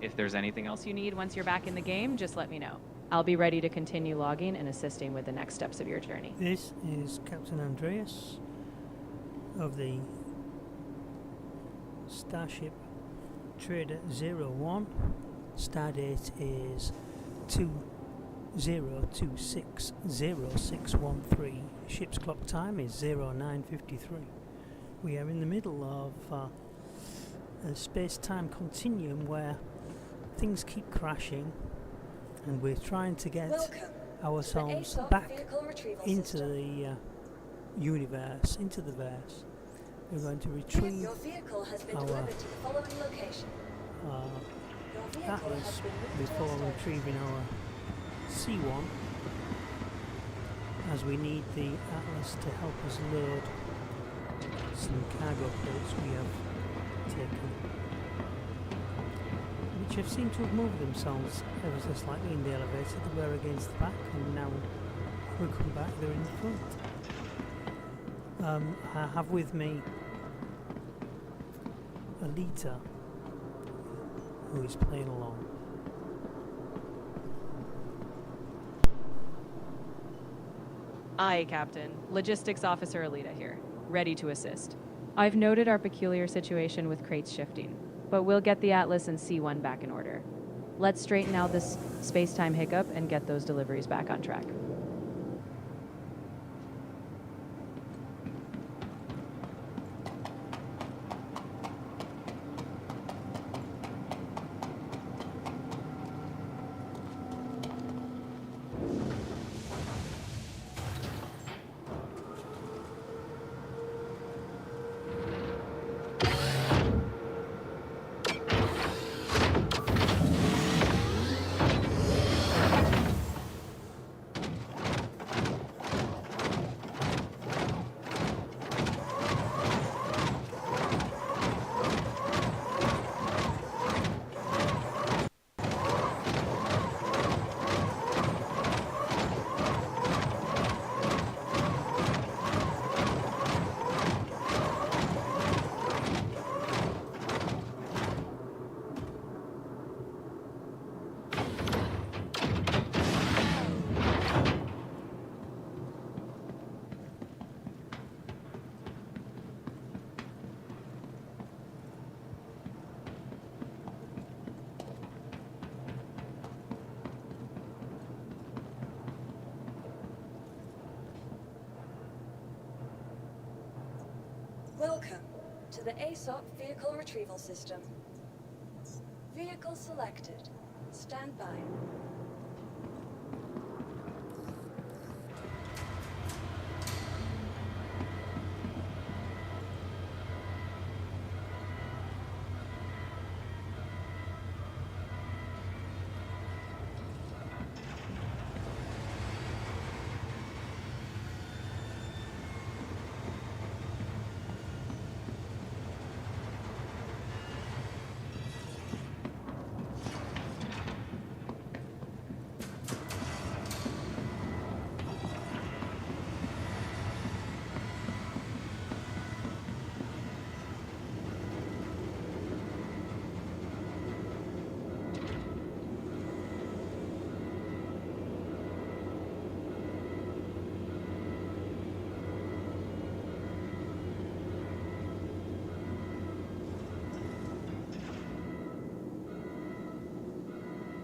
If there's anything else you need once you're back in the game, just let me know. I'll be ready to continue logging and assisting with the next steps of your journey. This is Captain Andreas of the Starship Trader 01. StarDate is 20260613. Ship's clock time is 09:53. We are in the middle of a space-time continuum where things keep crashing, and we're trying to get ourselves back into the universe, into the verse. We're going to retrieve our Atlas before retrieving our C1, as we need the Atlas to help us load some cargo crates we have taken, which have seemed to have moved themselves ever so slightly in the elevator. They were against the back, and now we come back, they're in the front. I have with me Alita, who is playing along. Aye, Captain. Logistics Officer Alita here, ready to assist. I've noted our peculiar situation with crates shifting, but we'll get the Atlas and C1 back in order. Let's straighten out this space-time hiccup and get those deliveries back on track. Welcome to the ASOP Vehicle Retrieval System. Vehicle selected. Stand by.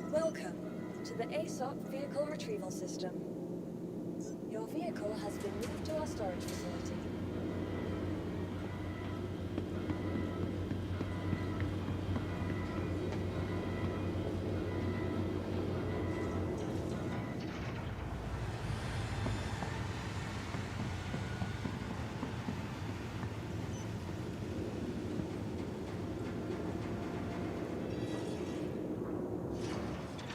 Welcome to the ASOP Vehicle Retrieval System. Your vehicle has been moved to our storage facility.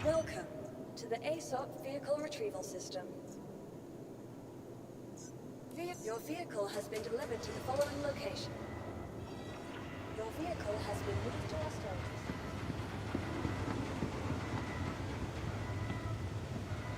Welcome to the ASOP Vehicle Retrieval System. Your vehicle has been delivered to the following location. Your vehicle has been moved to our storage facility.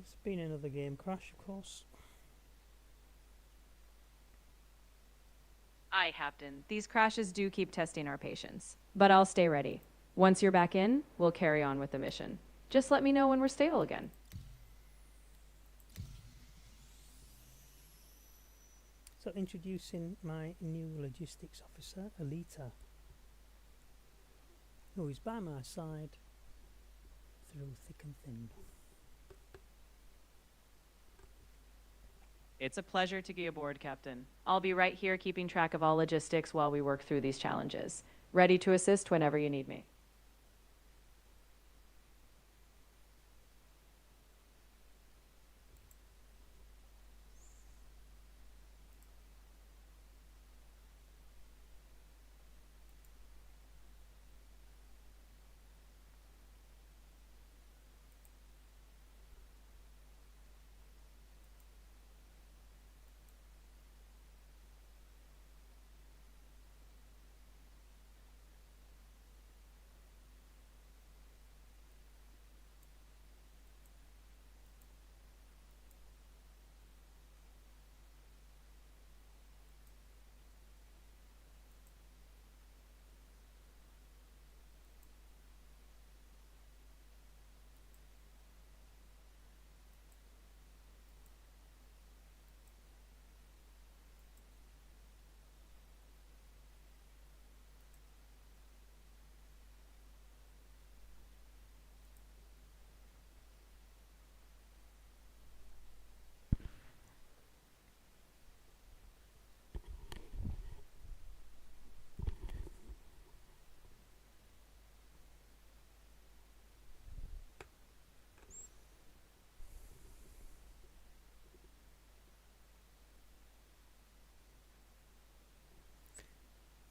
There's been another game crash, of course. Aye, Captain. These crashes do keep testing our patience. But I'll stay ready. Once you're back in, we'll carry on with the mission. Just let me know when we're stable again. So introducing my new logistics officer, Alita, who is by my side through thick and thin. It's a pleasure to be aboard, Captain. I'll be right here keeping track of all logistics while we work through these challenges. Ready to assist whenever you need me.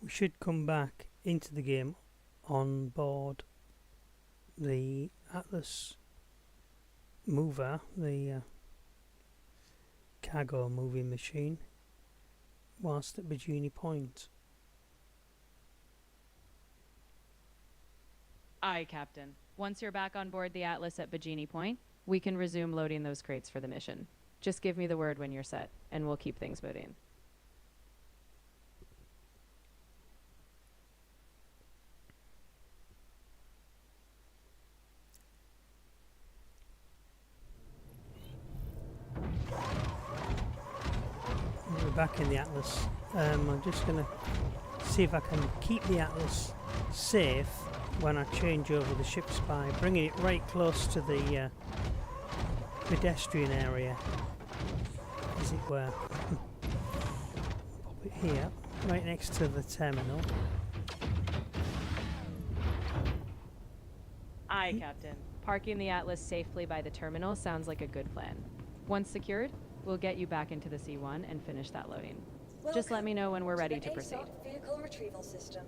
We should come back into the game on board the Atlas mover, the cargo moving machine, whilst at Bajini Point. Aye, Captain. Once you're back on board the Atlas at Bajini Point, we can resume loading those crates for the mission. Just give me the word when you're set, and we'll keep things moving. We're back in the Atlas. I'm just going to see if I can keep the Atlas safe when I change over the ships by bringing it right close to the pedestrian area, as it were. Pop it here, right next to the terminal. Aye, Captain. Parking the Atlas safely by the terminal sounds like a good plan. Once secured, we'll get you back into the C1 and finish that loading. Just let me know when we're ready to proceed. ASOP vehicle retrieval system.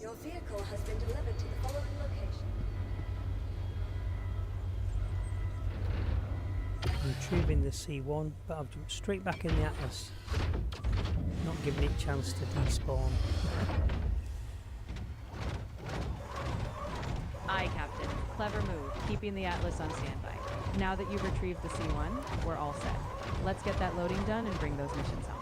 Your vehicle has been delivered to the following location. Retrieving the C1, but I've jumped straight back in the Atlas, not giving it a chance to despawn. Aye, Captain. Clever move, keeping the Atlas on standby. Now that you've retrieved the C1, we're all set. Let's get that loading done and bring those missions home.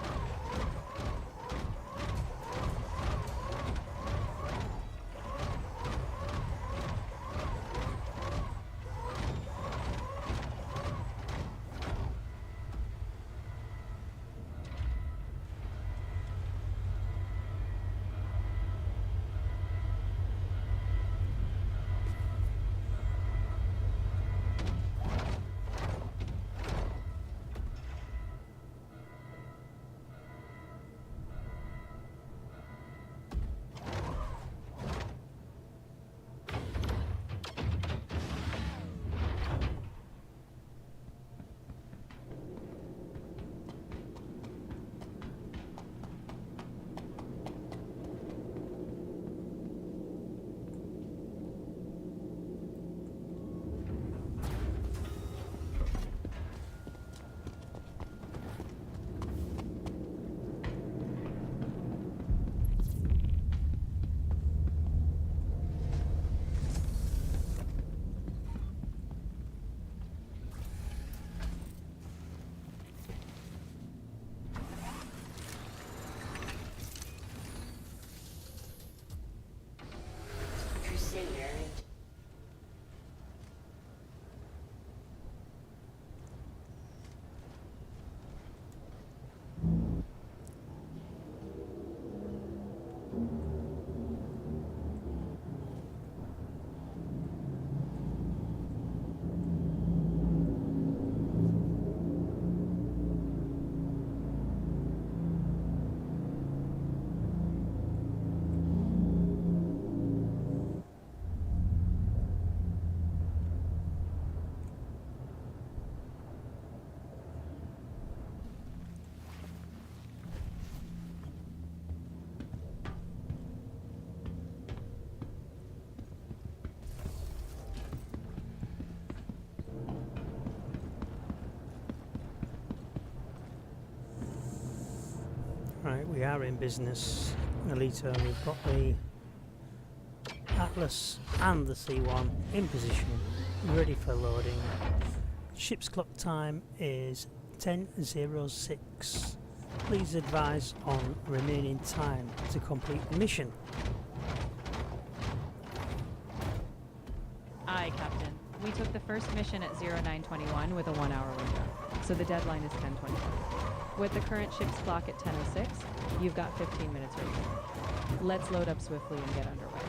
Same variant. Right, we are in business, Alita. We've got the Atlas and the C1 in position, ready for loading. Ship's clock time is 10:06. Please advise on remaining time to complete the mission. Aye, Captain. We took the first mission at 0921 with a 1-hour window, so the deadline is 10:25. With the current ship's clock at 10:06, you've got 15 minutes remaining. Let's load up swiftly and get underway.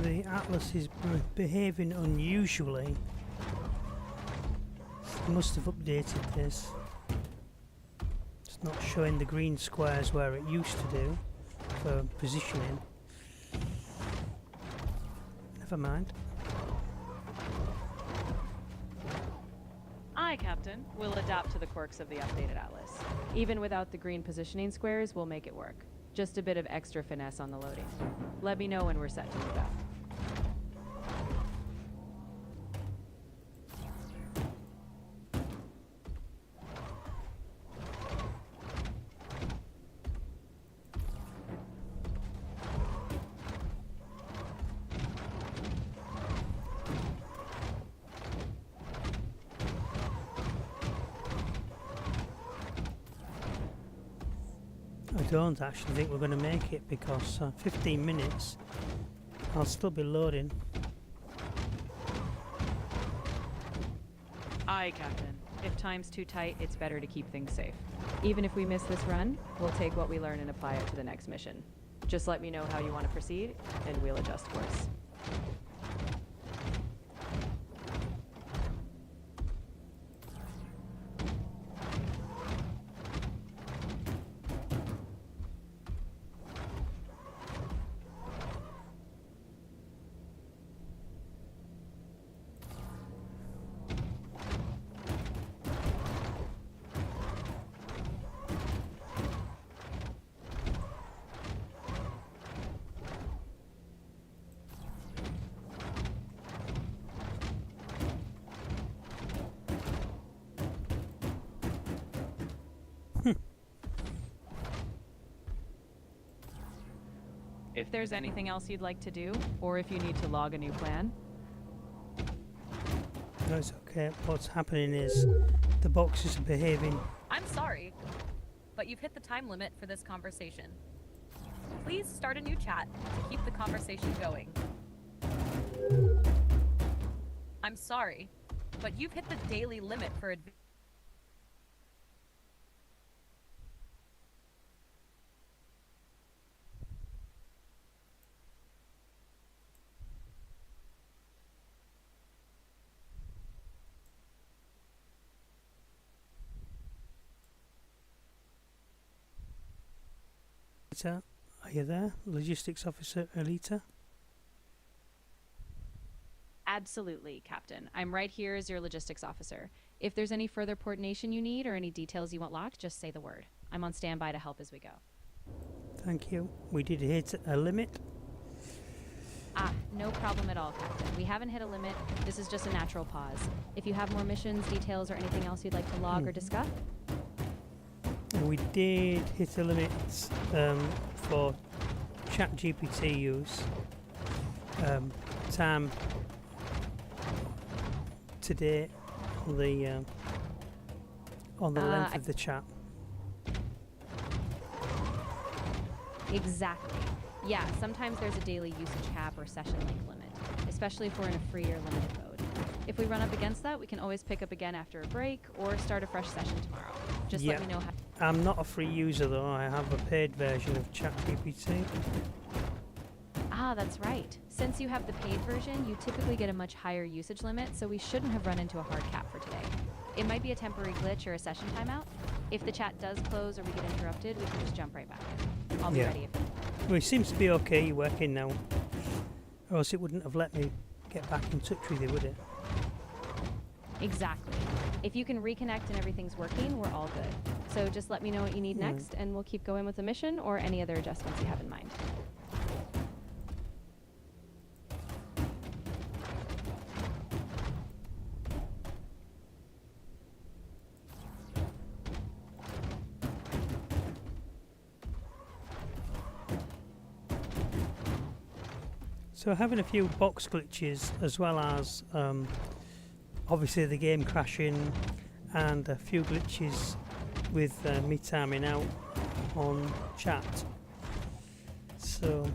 The Atlas is behaving unusually. They must have updated this. It's not showing the green squares where it used to do for positioning. Never mind. Aye, Captain. We'll adapt to the quirks of the updated Atlas. Even without the green positioning squares, we'll make it work. Just a bit of extra finesse on the loading. Let me know when we're set to move out. I don't actually think we're going to make it because 15 minutes I'll still be loading. Aye, Captain. If time's too tight, it's better to keep things safe. Even if we miss this run, we'll take what we learn and apply it to the next mission. Just let me know how you want to proceed, and we'll adjust course. If there's anything else you'd like to do, or if you need to log a new plan, No, it's okay. What's happening is the boxes are behaving. I'm sorry, but you've hit the time limit for this conversation. Please start a new chat to keep the conversation going. I'm sorry, but you've hit the daily limit for Alita, are you there? Logistics Officer Alita? absolutely, Captain. I'm right here as your logistics officer. If there's any further coordination you need or any details you want locked, just say the word. I'm on standby to help as we go. Thank you. We did hit a limit. No problem at all, Captain. We haven't hit a limit. This is just a natural pause. If you have more missions, details, or anything else you'd like to log or discuss, We did hit a limit for chat GPT use. Time to date on the length of the chat. exactly. Yeah, sometimes there's a daily usage cap or session length limit, especially if we're in a free or limited mode. If we run up against that, we can always pick up again after a break or start a fresh session tomorrow. Just let me know how. I'm not a free user though, I have a paid version of ChatGPT. That's right. Since you have the paid version, you typically get a much higher usage limit, so we shouldn't have run into a hard cap for today. It might be a temporary glitch or a session timeout. If the chat does close or we get interrupted, we can just jump right back in. I'll be ready if... Well, it seems to be okay working now. Or else it wouldn't have let me get back in touch with you, would it? Exactly. If you can reconnect and everything's working, we're all good. So just let me know what you need next, and we'll keep going with the mission or any other adjustments you have in mind. So having a few box glitches as well as obviously the game crashing and a few glitches with me timing out on chat. So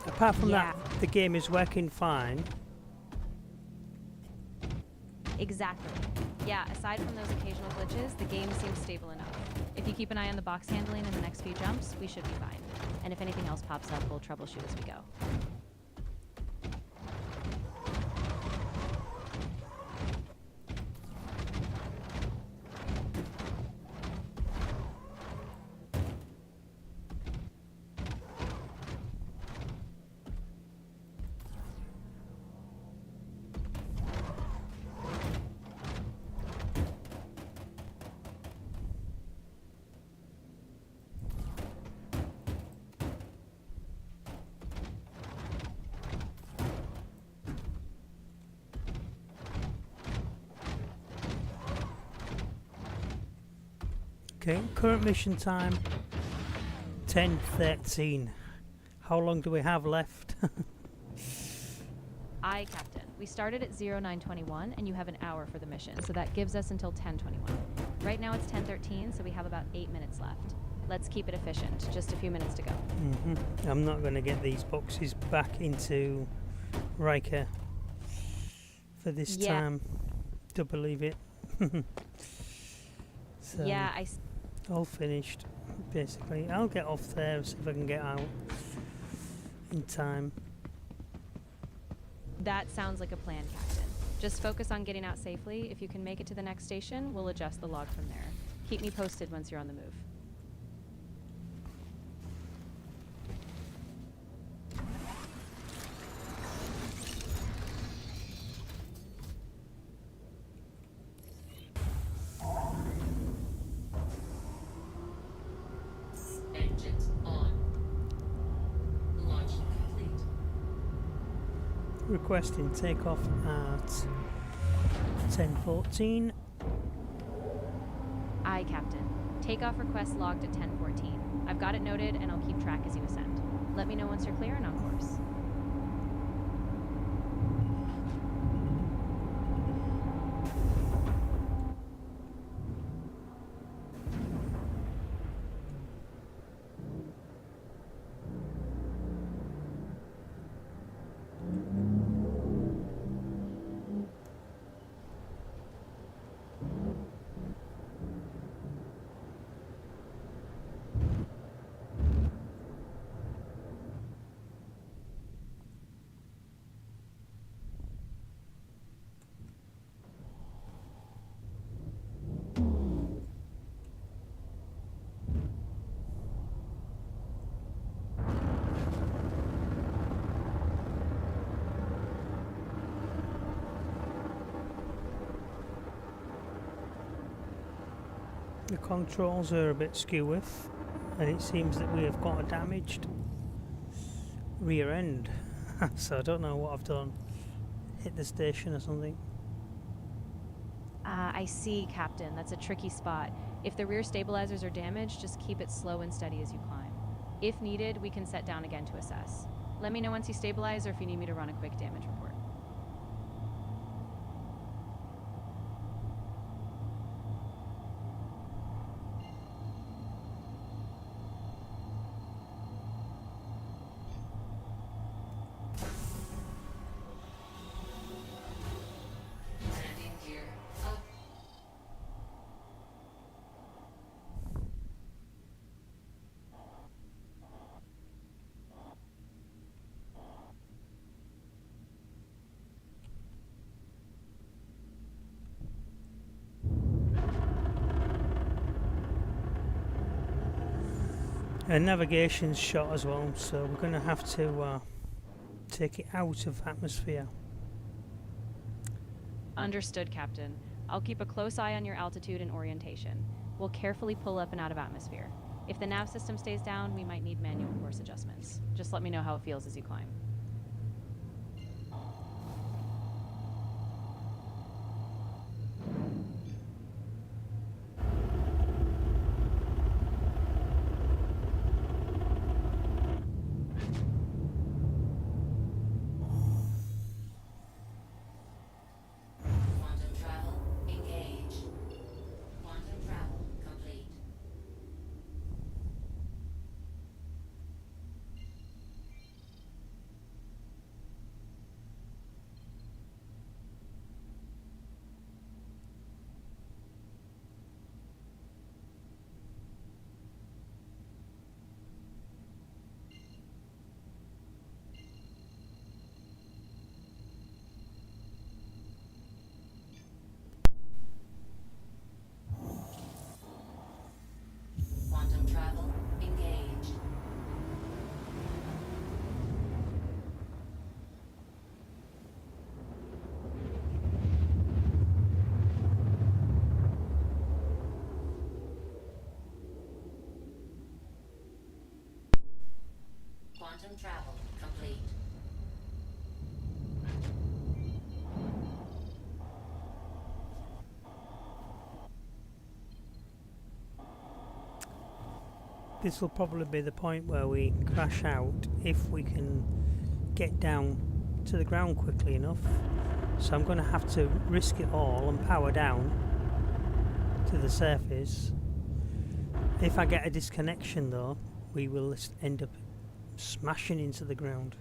apart from that, the game is working fine. Exactly. Yeah, aside from those occasional glitches, the game seems stable enough. If you keep an eye on the box handling in the next few jumps, we should be fine. And if anything else pops up, we'll troubleshoot as we go. Okay, current mission time 10:13. How long do we have left? Aye, Captain. We started at 0921 and you have an hour for the mission, so that gives us until 1021. Right now it's 10:13, so we have about 8 minutes left. Let's keep it efficient. Just a few minutes to go. I'm not going to get these boxes back into Riker for this time, to believe it. So Yeah, all finished, basically. I'll get off there and see if I can get out in time. That sounds like a plan, Captain. Just focus on getting out safely. If you can make it to the next station, we'll adjust the log from there. Keep me posted once you're on the move. Engines on. Launch complete. Requesting takeoff at 10:14. Aye, Captain. Takeoff request logged at 10:14. I've got it noted, and I'll keep track as you ascend. Let me know once you're clear and on course. The controls are a bit skewy, and it seems that we have got a damaged rear end. So I don't know what I've done. Hit the station or something. I see, Captain. That's a tricky spot. If the rear stabilizers are damaged, just keep it slow and steady as you climb. If needed, we can set down again to assess. Let me know once you stabilize or if you need me to run a quick damage report. Landing gear up. Navigation's shot as well, so we're going to have to take it out of atmosphere. Understood, Captain. I'll keep a close eye on your altitude and orientation. We'll carefully pull up and out of atmosphere. If the nav system stays down, we might need manual course adjustments. Just let me know how it feels as you climb. Quantum travel engaged. Quantum travel complete. Quantum travel engaged. Quantum travel complete. This will probably be the point where we crash out if we can get down to the ground quickly enough. So I'm going to have to risk it all and power down to the surface. If I get a disconnection though, we will end up smashing into the ground.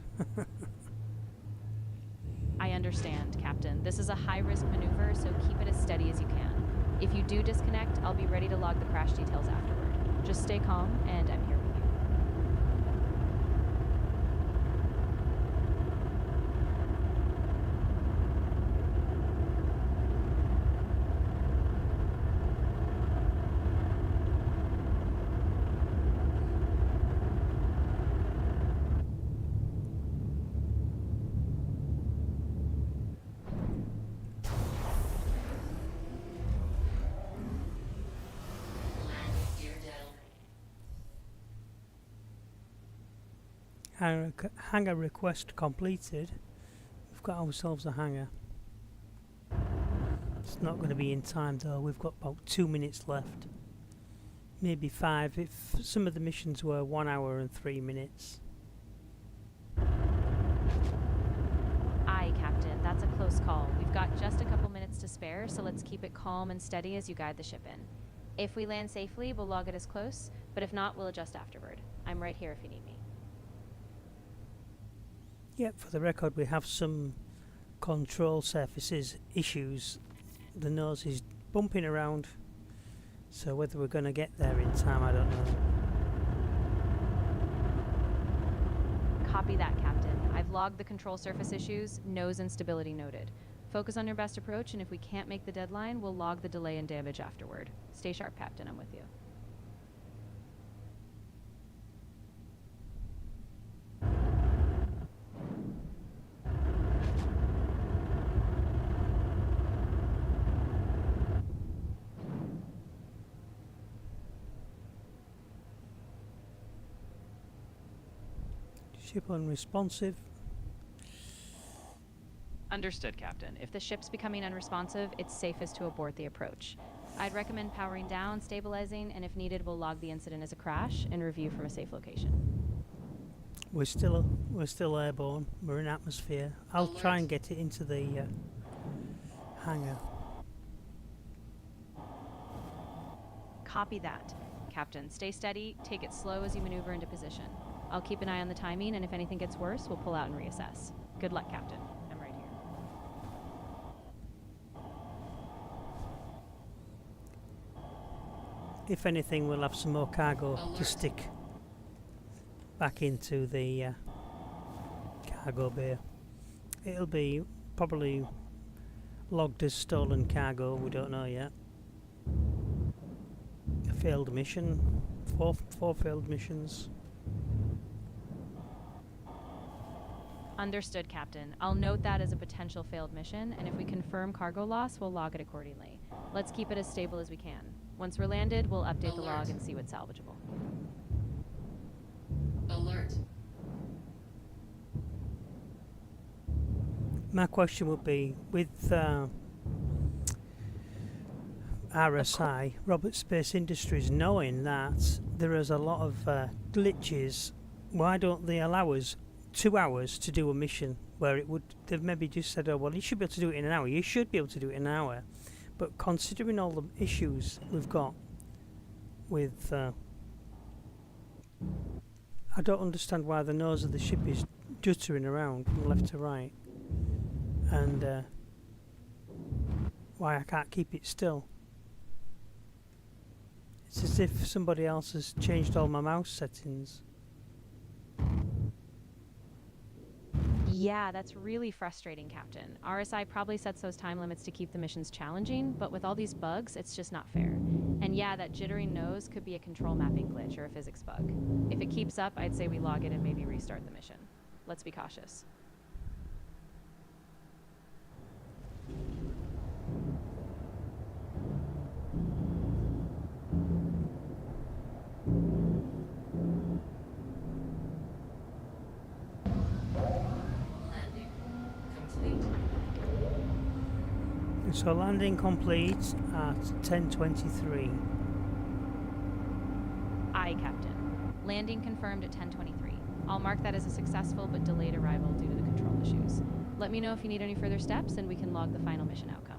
I understand, Captain. This is a high-risk maneuver, so keep it as steady as you can. If you do disconnect, I'll be ready to log the crash details afterward. Just stay calm, and I'm here with you. Landing gear down. Hangar request completed. We've got ourselves a hangar. It's not going to be in time though. We've got about 2 minutes left. Maybe 5 if some of the missions were 1 hour and 3 minutes. Aye, Captain. That's a close call. We've got just a couple minutes to spare, so let's keep it calm and steady as you guide the ship in. If we land safely, we'll log it as close, but if not, we'll adjust afterward. I'm right here if you need me. Yep, for the record, we have some control surfaces issues. The nose is bumping around, so whether we're going to get there in time, I don't know. Copy that, Captain. I've logged the control surface issues, nose instability noted. Focus on your best approach, and if we can't make the deadline, we'll log the delay and damage afterward. Stay sharp, Captain. I'm with you. Ship unresponsive. Understood, Captain. If the ship's becoming unresponsive, it's safest to abort the approach. I'd recommend powering down, stabilizing, and if needed, we'll log the incident as a crash and review from a safe location. We're still airborne. We're in atmosphere. I'll try and get it into the hangar. Copy that. Captain, stay steady, take it slow as you maneuver into position. I'll keep an eye on the timing, and if anything gets worse, we'll pull out and reassess. Good luck, Captain. I'm right here. If anything, we'll have some more cargo to stick back into the cargo bay. It'll be probably logged as stolen cargo, we don't know yet. A failed mission, four failed missions. Understood, Captain. I'll note that as a potential failed mission, and if we confirm cargo loss, we'll log it accordingly. Let's keep it as stable as we can. Once we're landed, we'll update the log and see what's salvageable. Alert. My question would be, with RSI, Robert Space Industries, knowing that there is a lot of glitches, why don't they allow us 2 hours to do a mission where it would, they've maybe just said, oh well, you should be able to do it in an hour. You should be able to do it in an hour. But considering all the issues we've got with I don't understand why the nose of the ship is juttering around from left to right, and why I can't keep it still. It's as if somebody else has changed all my mouse settings. Yeah, that's really frustrating, Captain. RSI probably sets those time limits to keep the missions challenging, but with all these bugs, it's just not fair. And yeah, that jittering nose could be a control mapping glitch or a physics bug. If it keeps up, I'd say we log it and maybe restart the mission. Let's be cautious. Landing complete. So landing complete at 10:23. Aye, Captain. Landing confirmed at 10:23. I'll mark that as a successful but delayed arrival due to the control issues. Let me know if you need any further steps and we can log the final mission outcome.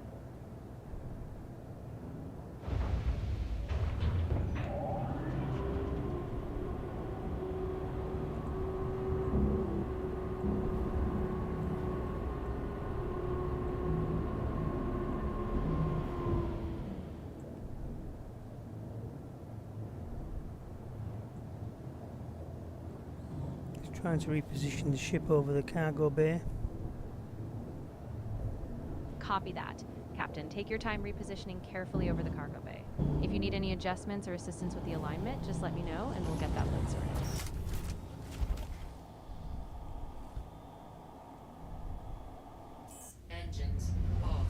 Trying to reposition the ship over the cargo bay. Copy that. Captain, take your time repositioning carefully over the cargo bay. If you need any adjustments or assistance with the alignment, just let me know and we'll get that load sorted. Engines off.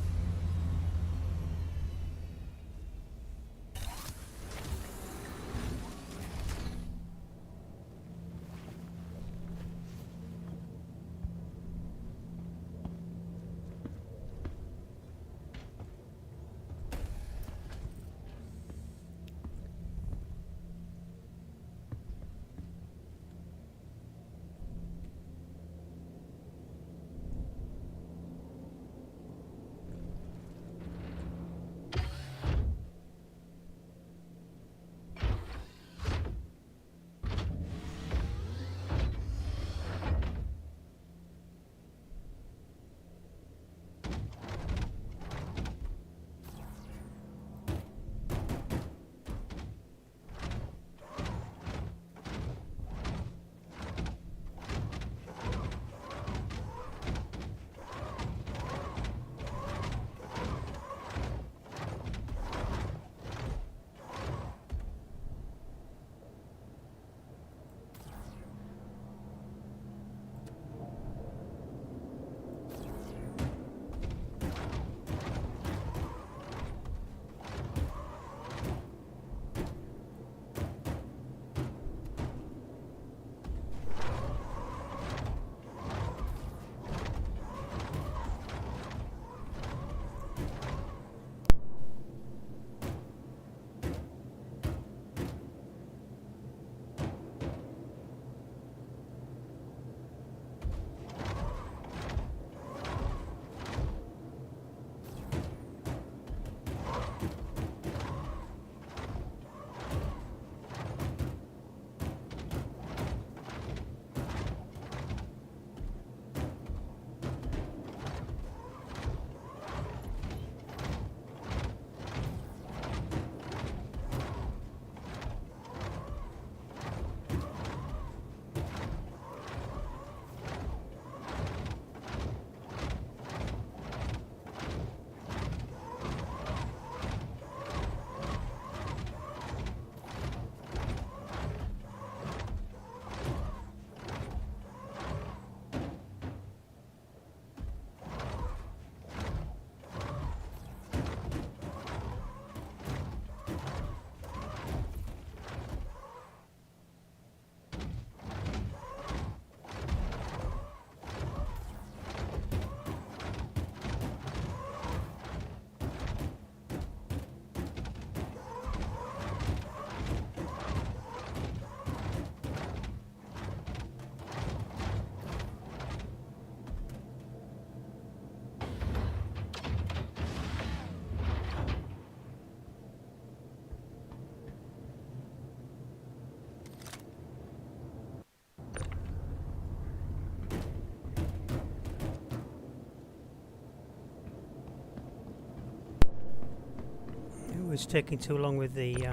was taking too long with the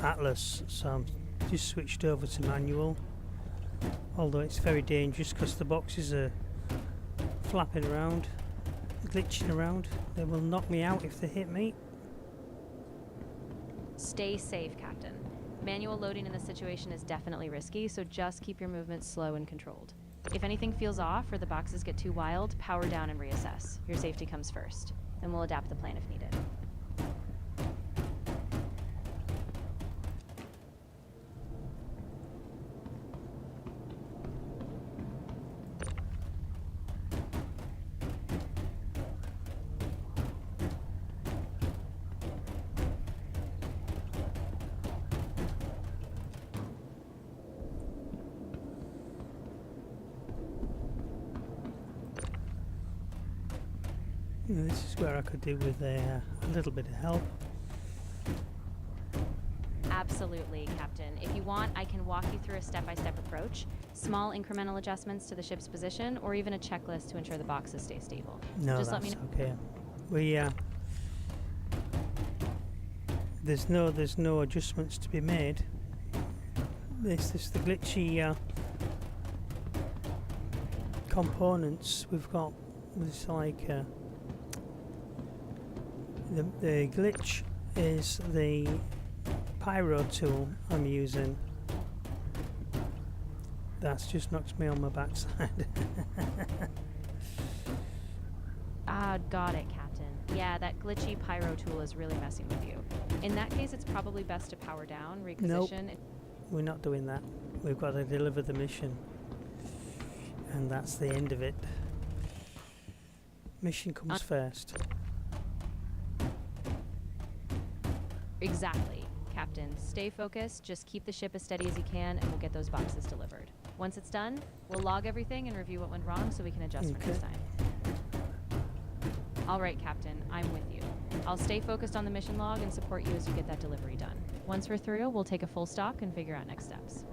Atlas, so I'm just switched over to manual. Although it's very dangerous because the boxes are flapping around, glitching around. They will knock me out if they hit me. Stay safe, Captain. Manual loading in this situation is definitely risky, so just keep your movements slow and controlled. If anything feels off or the boxes get too wild, power down and reassess. Your safety comes first. Then we'll adapt the plan if needed. This is where I could do with a little bit of help. Absolutely, Captain. If you want, I can walk you through a step-by-step approach, small incremental adjustments to the ship's position, or even a checklist to ensure the boxes stay stable. No, Just that's let me know. okay. We there's no adjustments to be made. This is the glitchy components we've got. It's like the glitch is the pyro tool I'm using. That's just knocked me on my backside. Got it, Captain. Yeah, that glitchy pyro tool is really messing with you. In that case, it's probably best to power down, reposition. Nope. We're not doing that. We've got to deliver the mission. And that's the end of it. Mission comes first. Exactly, Captain. Stay focused, just keep the ship as steady as you can, and we'll get those boxes delivered. Once it's done, we'll log everything and review what went wrong so we can adjust for next time. All right, Captain, I'm with you. I'll stay focused on the mission log and support you as you get that delivery done. Once we're through, we'll take a full stock and figure out next steps.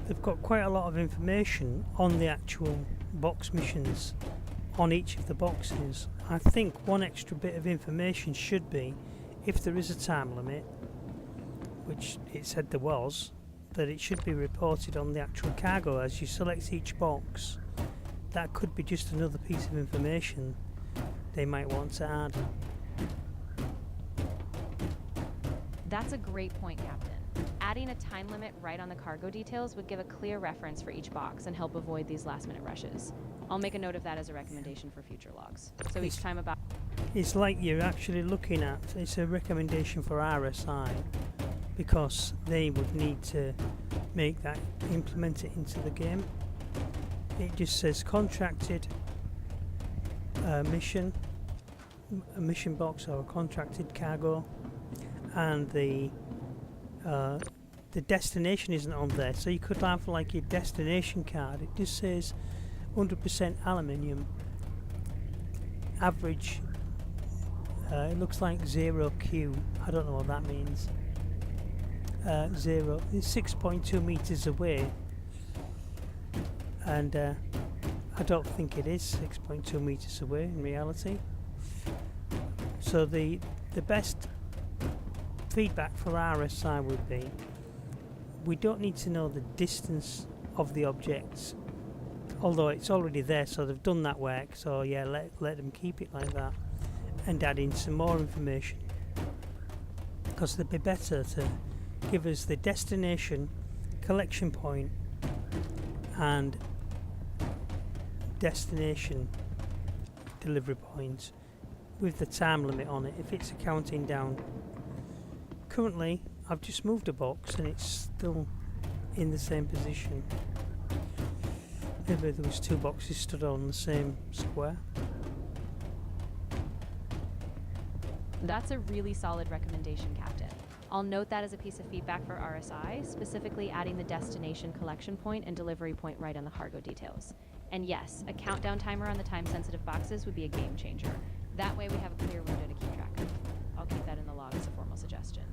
They've got quite a lot of information on the actual box missions on each of the boxes. I think one extra bit of information should be, if there is a time limit, which it said there was, that it should be reported on the actual cargo as you select each box. That could be just another piece of information they might want to add. That's a great point, Captain. Adding a time limit right on the cargo details would give a clear reference for each box and help avoid these last-minute rushes. I'll make a note of that as a recommendation for future logs. So each time about... It's like you're actually looking at, it's a recommendation for RSI, because they would need to make that, implement it into the game. It just says contracted mission, a mission box or a contracted cargo, and the destination isn't on there, so you could have like your destination card. It just says 100% aluminium, average, it looks like 0Q, I don't know what that means. Zero, it's 6.2 meters away, and I don't think it is 6.2 meters away in reality. So the best feedback for RSI would be, we don't need to know the distance of the objects, although it's already there, so they've done that work, so yeah, let them keep it like that. and add in some more information, because it'd be better to give us the destination, collection point and destination delivery points with the time limit on it if it's a counting down. Currently I've just moved a box and it's still in the same position. Maybe there was two boxes stood on the same square. That's a really solid recommendation, Captain. I'll note that as a piece of feedback for RSI, specifically adding the destination collection point and delivery point right on the cargo details. And yes, a countdown timer on the time-sensitive boxes would be a game changer. That way we have a clear window to keep track of. I'll keep that in the log as a formal suggestion.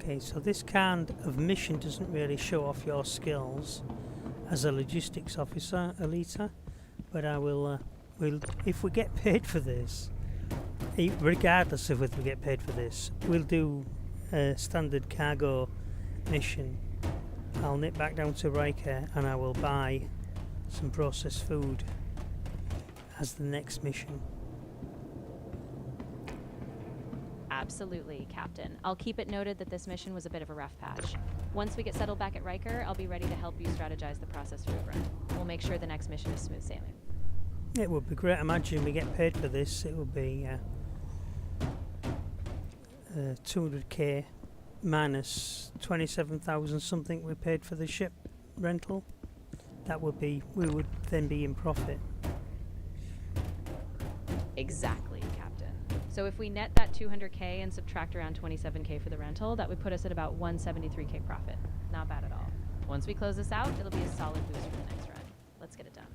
Okay, so this kind of mission doesn't really show off your skills as a logistics officer, Alita, but I will, if we get paid for this, regardless of whether we get paid for this, we'll do a standard cargo mission. I'll nip back down to Riker and I will buy some processed food as the next mission. Absolutely, Captain. I'll keep it noted that this mission was a bit of a rough patch. Once we get settled back at Riker, I'll be ready to help you strategize the process food run. We'll make sure the next mission is smooth sailing. It would be great. Imagine we get paid for this. It would be 200k minus 27,000 something we paid for the ship rental. That would be, we would then be in profit. Exactly, Captain. So if we net that 200k and subtract around 27k for the rental, that would put us at about 173k profit. Not bad at all. Once we close this out, it'll be a solid boost for the next run. Let's get it done.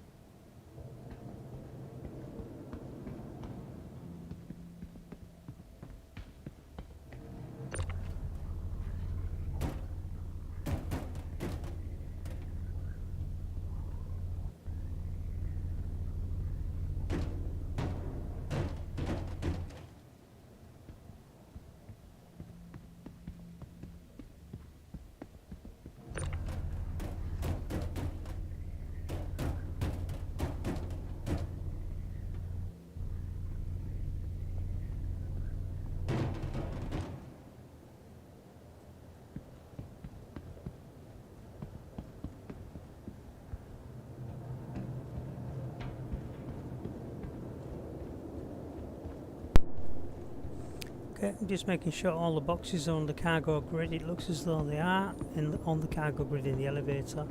Okay, I'm just making sure all the boxes are on the cargo grid. It looks as though they are on the cargo grid in the elevator.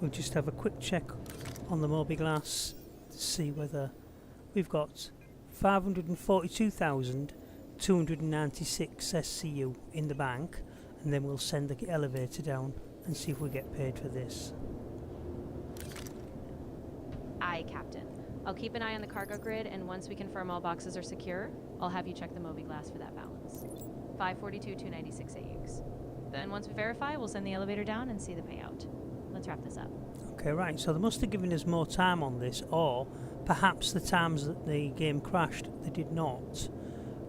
We'll just have a quick check on the Mobiglass to see whether we've got 542,296 SCU in the bank, and then we'll send the elevator down and see if we get paid for this. Aye, Captain. I'll keep an eye on the cargo grid, and once we confirm all boxes are secure, I'll have you check the Mobiglass for that balance. 542,296 AUECs. Then once we verify, we'll send the elevator down and see the payout. Let's wrap this up. Okay, right, so they must have given us more time on this, or perhaps the times that the game crashed, they did not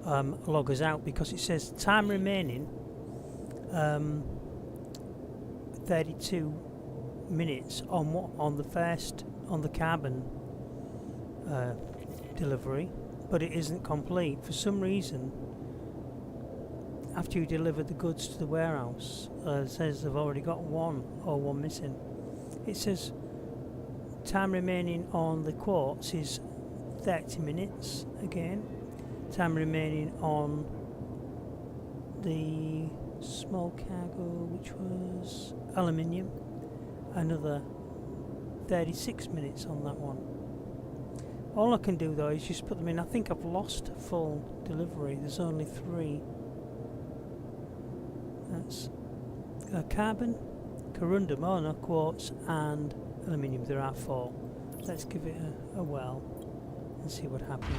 log us out, because it says time remaining 32 minutes on the carbon delivery, but it isn't complete. For some reason, after you deliver the goods to the warehouse, it says they've already got one missing. It says time remaining on the quartz is 30 minutes again. Time remaining on the small cargo, which was aluminium, another 36 minutes on that one. All I can do though is just put them in. I think I've lost full delivery. There's only 3. That's carbon, corundum, quartz and aluminium. There are 4. Let's give it a whirl and see what happens.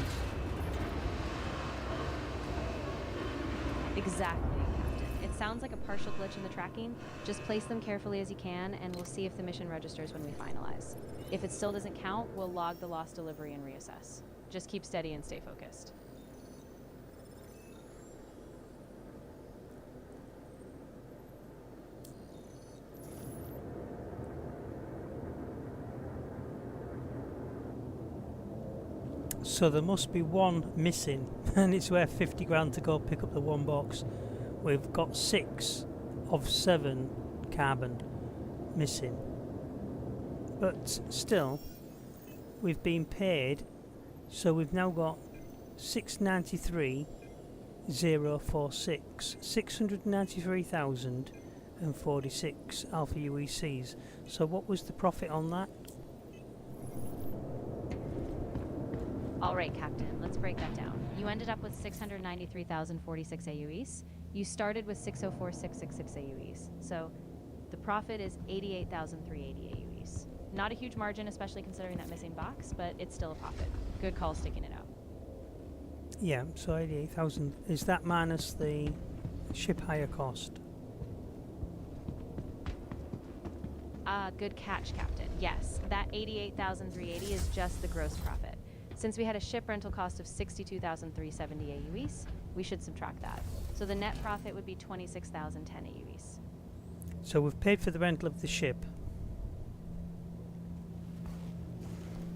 Exactly, Captain. It sounds like a partial glitch in the tracking. Just place them carefully as you can, and we'll see if the mission registers when we finalize. If it still doesn't count, we'll log the lost delivery and reassess. Just keep steady and stay focused. So there must be one missing, and it's worth 50 grand to go pick up the one box. We've got 6 of 7 carbon missing, but still we've been paid, so we've now got 693,046, 693,046 alpha UECs. So what was the profit on that? All right, Captain, let's break that down. You ended up with 693,046 AUEs. You started with 604,666 AUEs. So the profit is 88,380 AUEs. Not a huge margin, especially considering that missing box, but it's still a profit. Good call sticking it out. Yeah, so 88,000. Is that minus the ship hire cost? Good catch, Captain. Yes, that 88,380 is just the gross profit. Since we had a ship rental cost of 62,370 AUEs, we should subtract that. So the net profit would be 26,010 AUEs. So we've paid for the rental of the ship.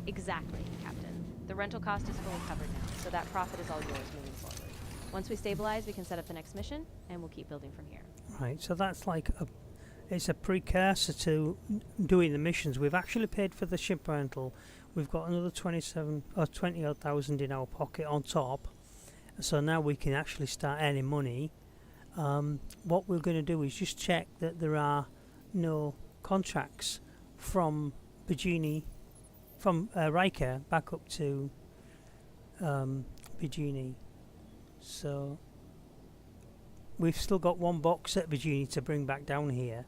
Exactly, Captain. The rental cost is fully covered now, so that profit is all yours moving forward. Once we stabilize, we can set up the next mission, and we'll keep building from here. Right, so that's like it's a precursor to doing the missions. We've actually paid for the ship rental. We've got another 27 or 20 odd thousand in our pocket on top. So now we can actually start earning money. What we're going to do is just check that there are no contracts from Virginia, from Riker back up to Virginia. So we've still got one box at Virginia to bring back down here.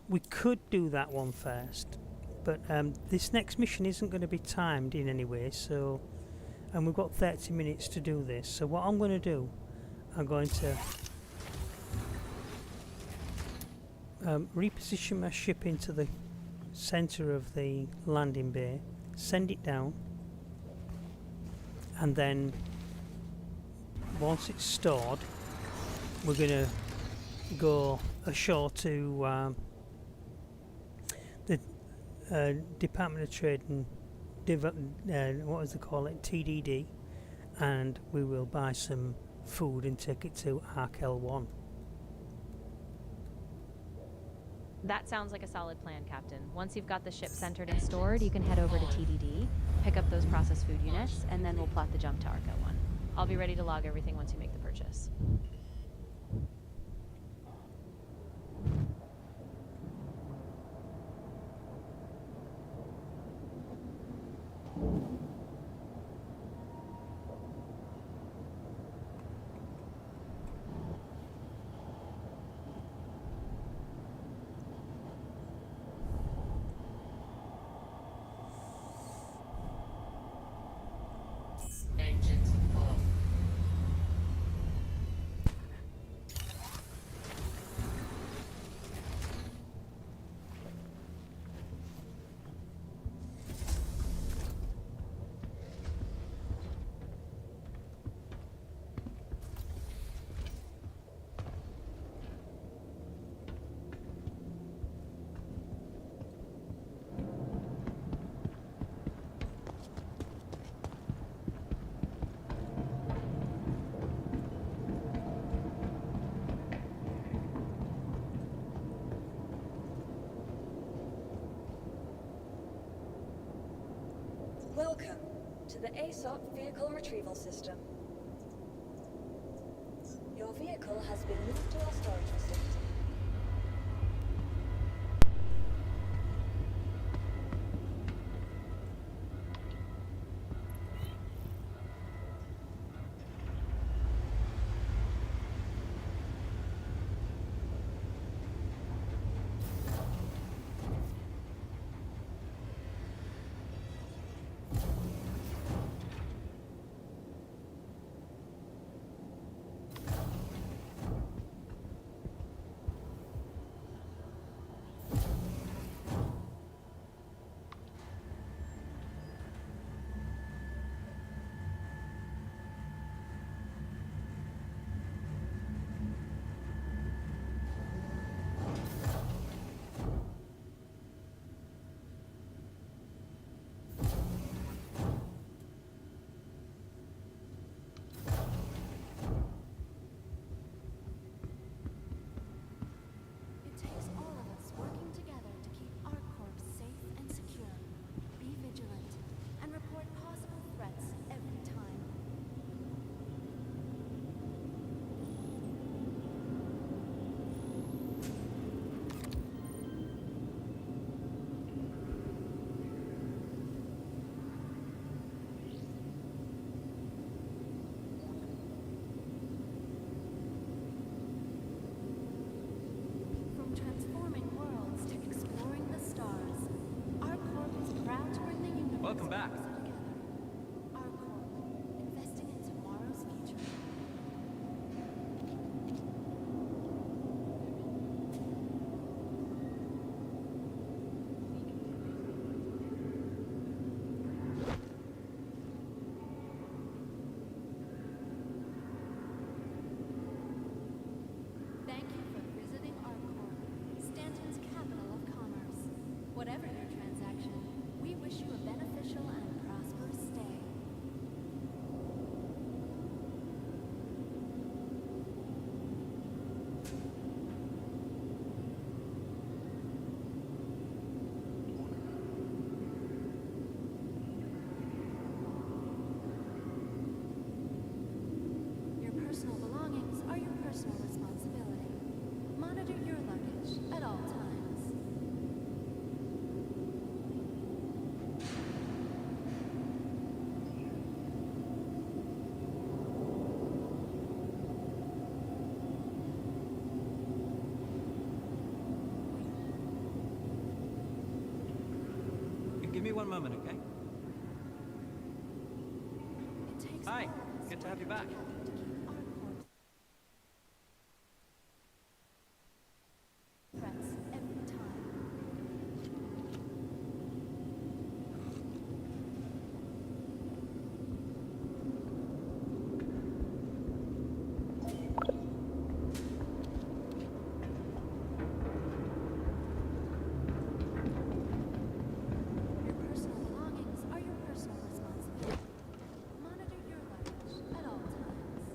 We could do that one first, but this next mission isn't going to be timed in any way, so, and we've got 30 minutes to do this. So what I'm going to do, I'm going to reposition my ship into the center of the landing bay, send it down, and then once it's stored, we're going to go ashore to the Department of Trade and what does they call it, TDD, and we will buy some food and take it to Arc L1. That sounds like a solid plan, Captain. Once you've got the ship centered and stored, you can head over to TDD, pick up those processed food units, and then we'll plot the jump to Arc L1. I'll be ready to log everything once you make the purchase. Engines off. Welcome to the ASOP Vehicle Retrieval System. Your vehicle has been moved to our storage facility. Welcome back. Our core, investing in tomorrow's future. Thank you for visiting our core, Stanton's capital of commerce. Whatever your transaction, we wish you a beneficial and prosperous stay. Your personal belongings are your personal responsibility. Monitor your luggage at all times. Give me one moment, okay? It takes Hi, all of us good to have you back. working together to keep our core threats every time. Your personal belongings are your personal responsibility. Monitor your luggage at all times.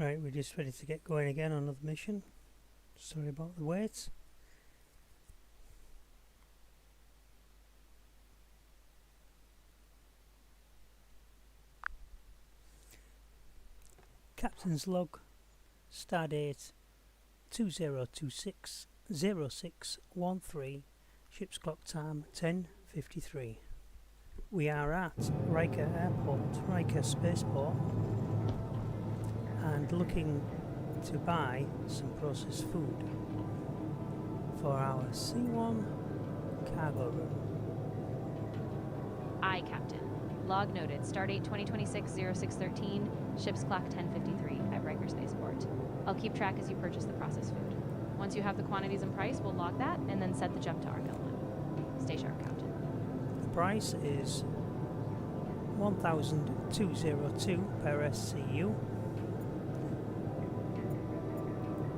Right, we're just ready to get going again on another mission. Sorry about the wait. Captain's log, StarDate 2026-0613, ship's clock time 10:53. We are at Riker Airport, Riker Spaceport, and looking to buy some processed food for our C1 cargo room. Aye, Captain. Log noted. Stardate 2026-0613. Ship's clock 10:53 at Riker Spaceport. I'll keep track as you purchase the processed food. Once you have the quantities and price, we'll log that and then set the jump to Arkel 1. Stay sharp, Captain. The price is 1,202 per SCU.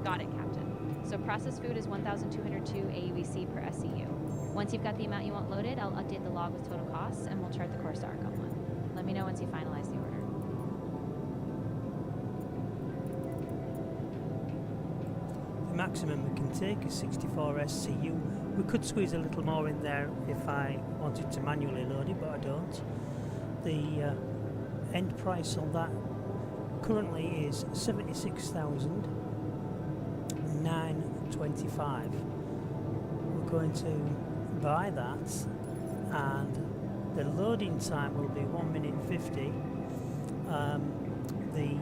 Got it, Captain. So processed food is 1,202 aUEC per SCU. Once you've got the amount you want loaded, I'll update the log with total costs and we'll chart the course to Arkel 1. Let me know once you finalize the order. The maximum we can take is 64 SCU. We could squeeze a little more in there if I wanted to manually load it, but I don't. The end price on that currently is 76,925. We're going to buy that, and the loading time will be 1 minute 50. The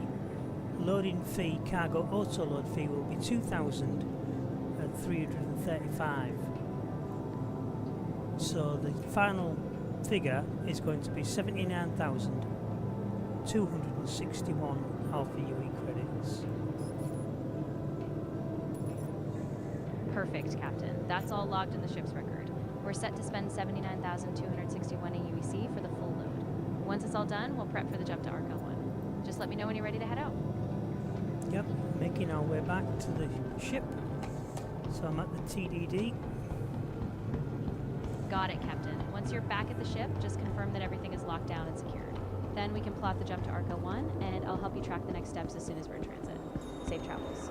loading fee, cargo auto load fee, will be 2,335. So the final figure is going to be 79,261 Alpha UE credits. Perfect, Captain. That's all logged in the ship's record. We're set to spend 79,261 aUEC for the full load. Once it's all done, we'll prep for the jump to Arkel 1. Just let me know when you're ready to head out. Yep, making our way back to the ship. So I'm at the TDD. Got it, Captain. Once you're back at the ship, just confirm that everything is locked down and secured. Then we can plot the jump to Arkel 1, and I'll help you track the next steps as soon as we're in transit. Safe travels.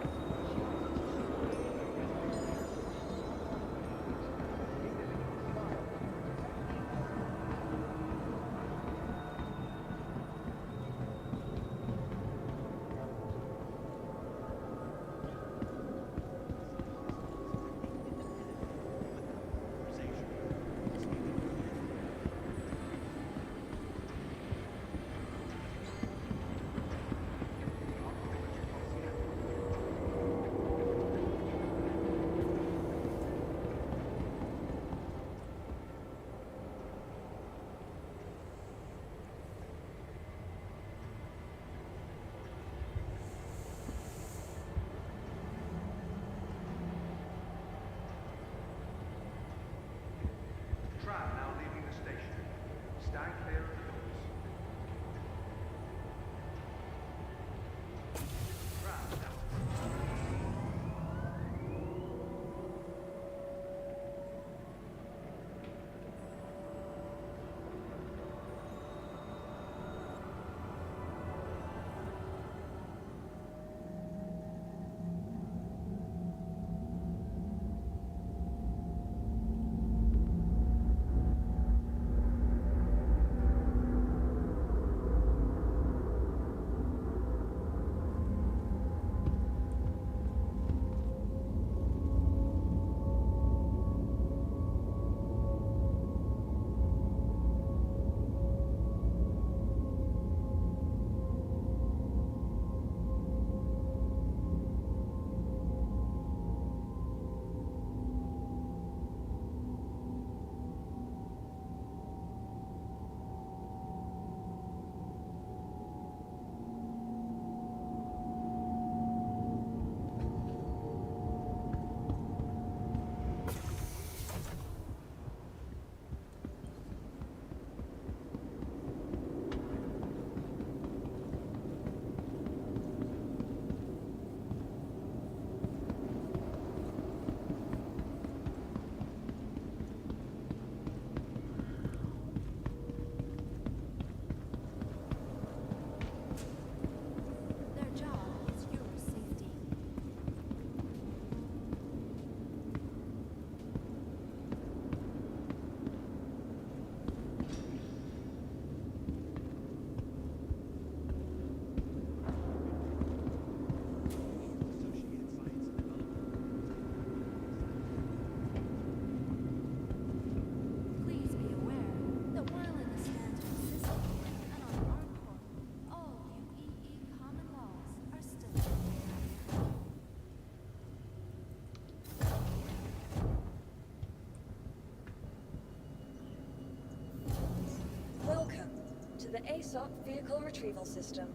the ASOP vehicle retrieval system.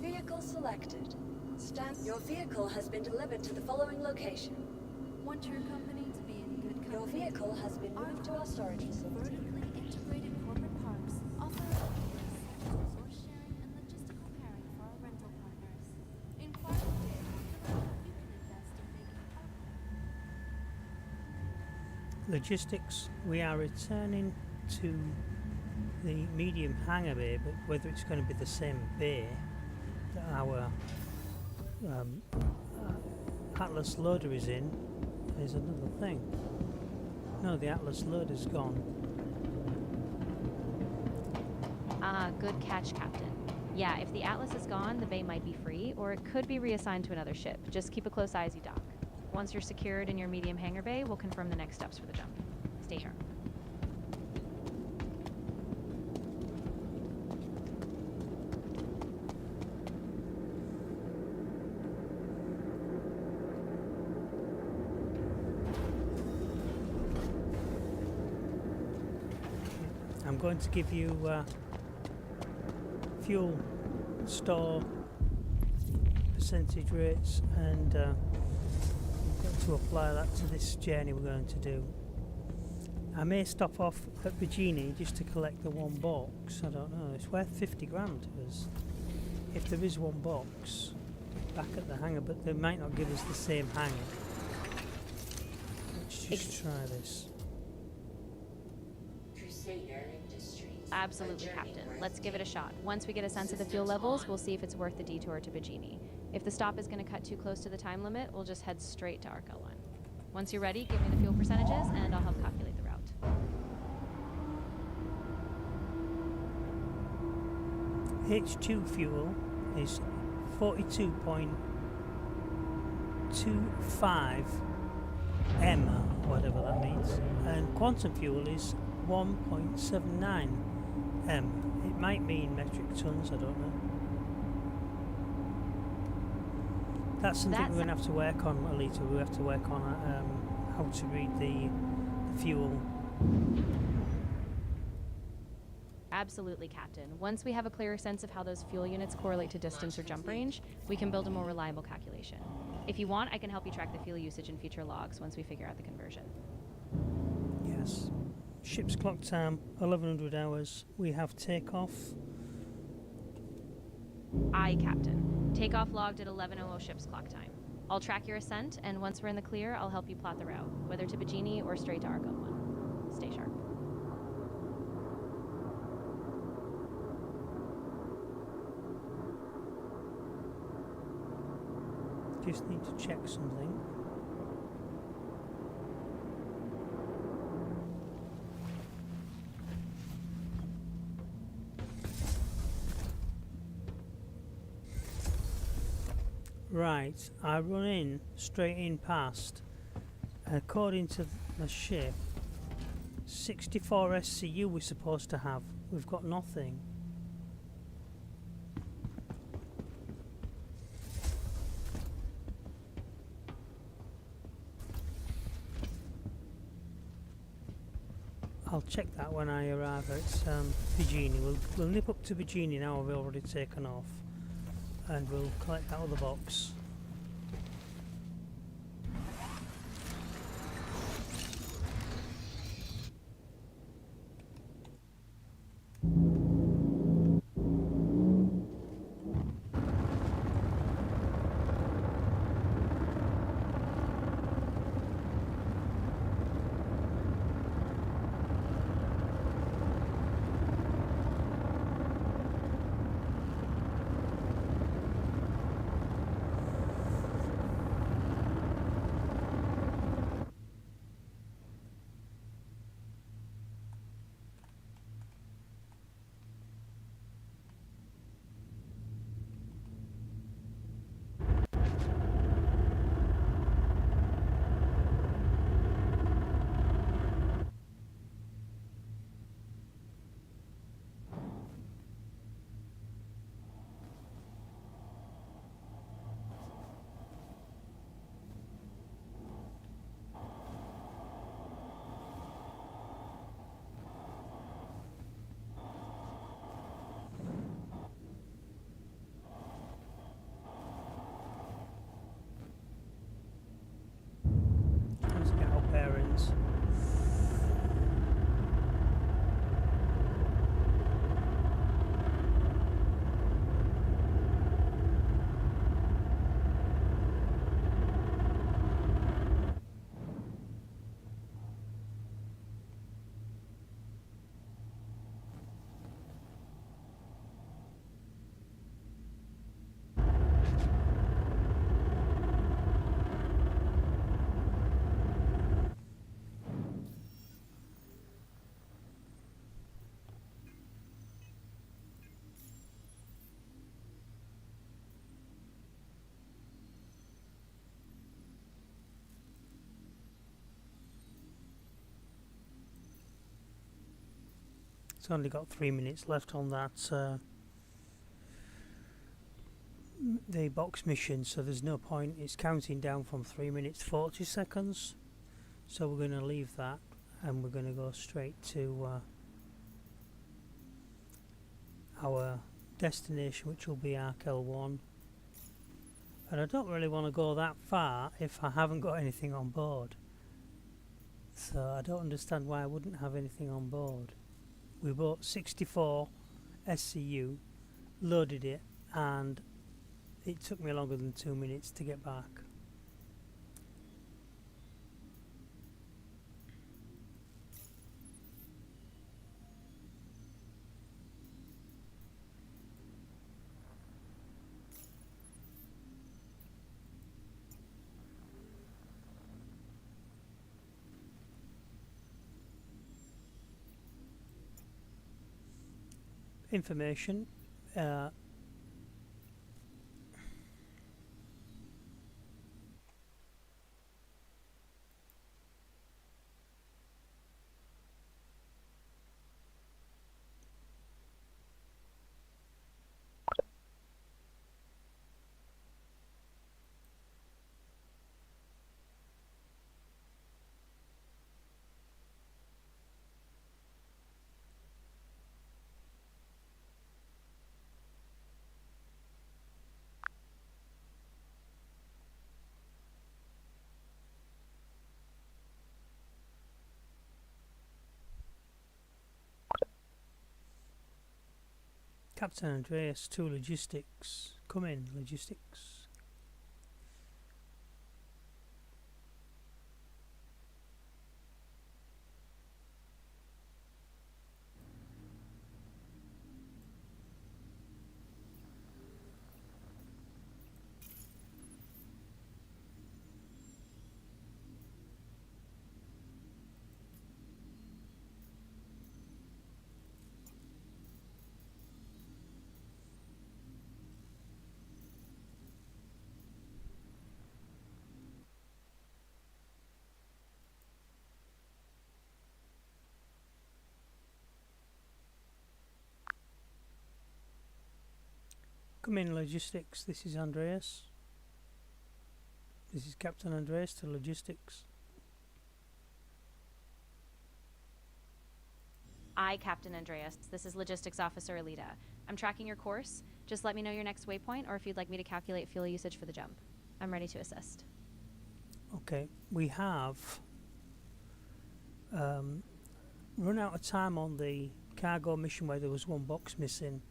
Vehicle selected. Your vehicle has been delivered to the following location. Want your company to be in good company? Your vehicle has been moved to our storage facility. Vertically integrated corporate parks offer resource sharing and logistical pairing for our rental partners. Inquire today to learn how you can invest in making partners. Logistics, we are returning to the medium hangar bay, but whether it's going to be the same bay that our Atlas loader is in is another thing. No, the Atlas loader's gone. Ah, good catch, Captain. Yeah, if the Atlas is gone, the bay might be free, or it could be reassigned to another ship. Just keep a close eye as you dock. Once you're secured in your medium hangar bay, we'll confirm the next steps for the jump. Stay sharp. I'm going to give you fuel store percentage rates, and we've got to apply that to this journey we're going to do. I may stop off at Virginia just to collect the one box. I don't know. It's worth 50 grand to us if there is one box back at the hangar, but they might not give us the same hangar. Let's just try this. Crusader Industries. Absolutely, Captain. Let's give it a shot. Once we get a sense of the fuel levels, we'll see if it's worth the detour to Bajini. If the stop is going to cut too close to the time limit, we'll just head straight to Arc L1. Once you're ready, give me the fuel percentages, and I'll help calculate the route. H2 fuel is 42.25 M, whatever that means, and quantum fuel is 1.79 M. It might mean metric tons, I don't know. That's something we're going to have to work on, Alita. We have to work on how to read the fuel. Absolutely, Captain. Once we have a clearer sense of how those fuel units correlate to distance or jump range, we can build a more reliable calculation. If you want, I can help you track the fuel usage in future logs once we figure out the conversion. Yes. Ship's clock time, 1100 hours. We have takeoff. Aye, Captain. Takeoff logged at 11:00 ship's clock time. I'll track your ascent, and once we're in the clear, I'll help you plot the route, whether to Bajini or straight to Arc L1. Stay sharp. Just need to check something. Right, I run in, straight in past. According to the ship, 64 SCU we're supposed to have. We've got nothing. I'll check that when I arrive at Bajini. We'll nip up to Bajini now. We've already taken off, and we'll collect that other box. It's only got 3 minutes left on that the box mission, so there's no point. It's counting down from 3 minutes 40 seconds. So we're going to leave that and we're going to go straight to our destination, which will be Arkel-1. And I don't really want to go that far if I haven't got anything on board. So I don't understand why I wouldn't have anything on board. We bought 64 SCU, loaded it, and it took me longer than 2 minutes to get back. Information. Captain Andreas to logistics. Come in, logistics. Come in, logistics. This is Andreas. This is Captain Andreas to logistics. I, Captain Andreas. This is Logistics Officer Alita. I'm tracking your course. Just let me know your next waypoint or if you'd like me to calculate fuel usage for the jump. I'm ready to assist. Okay, we have run out of time on the cargo mission where there was one box missing.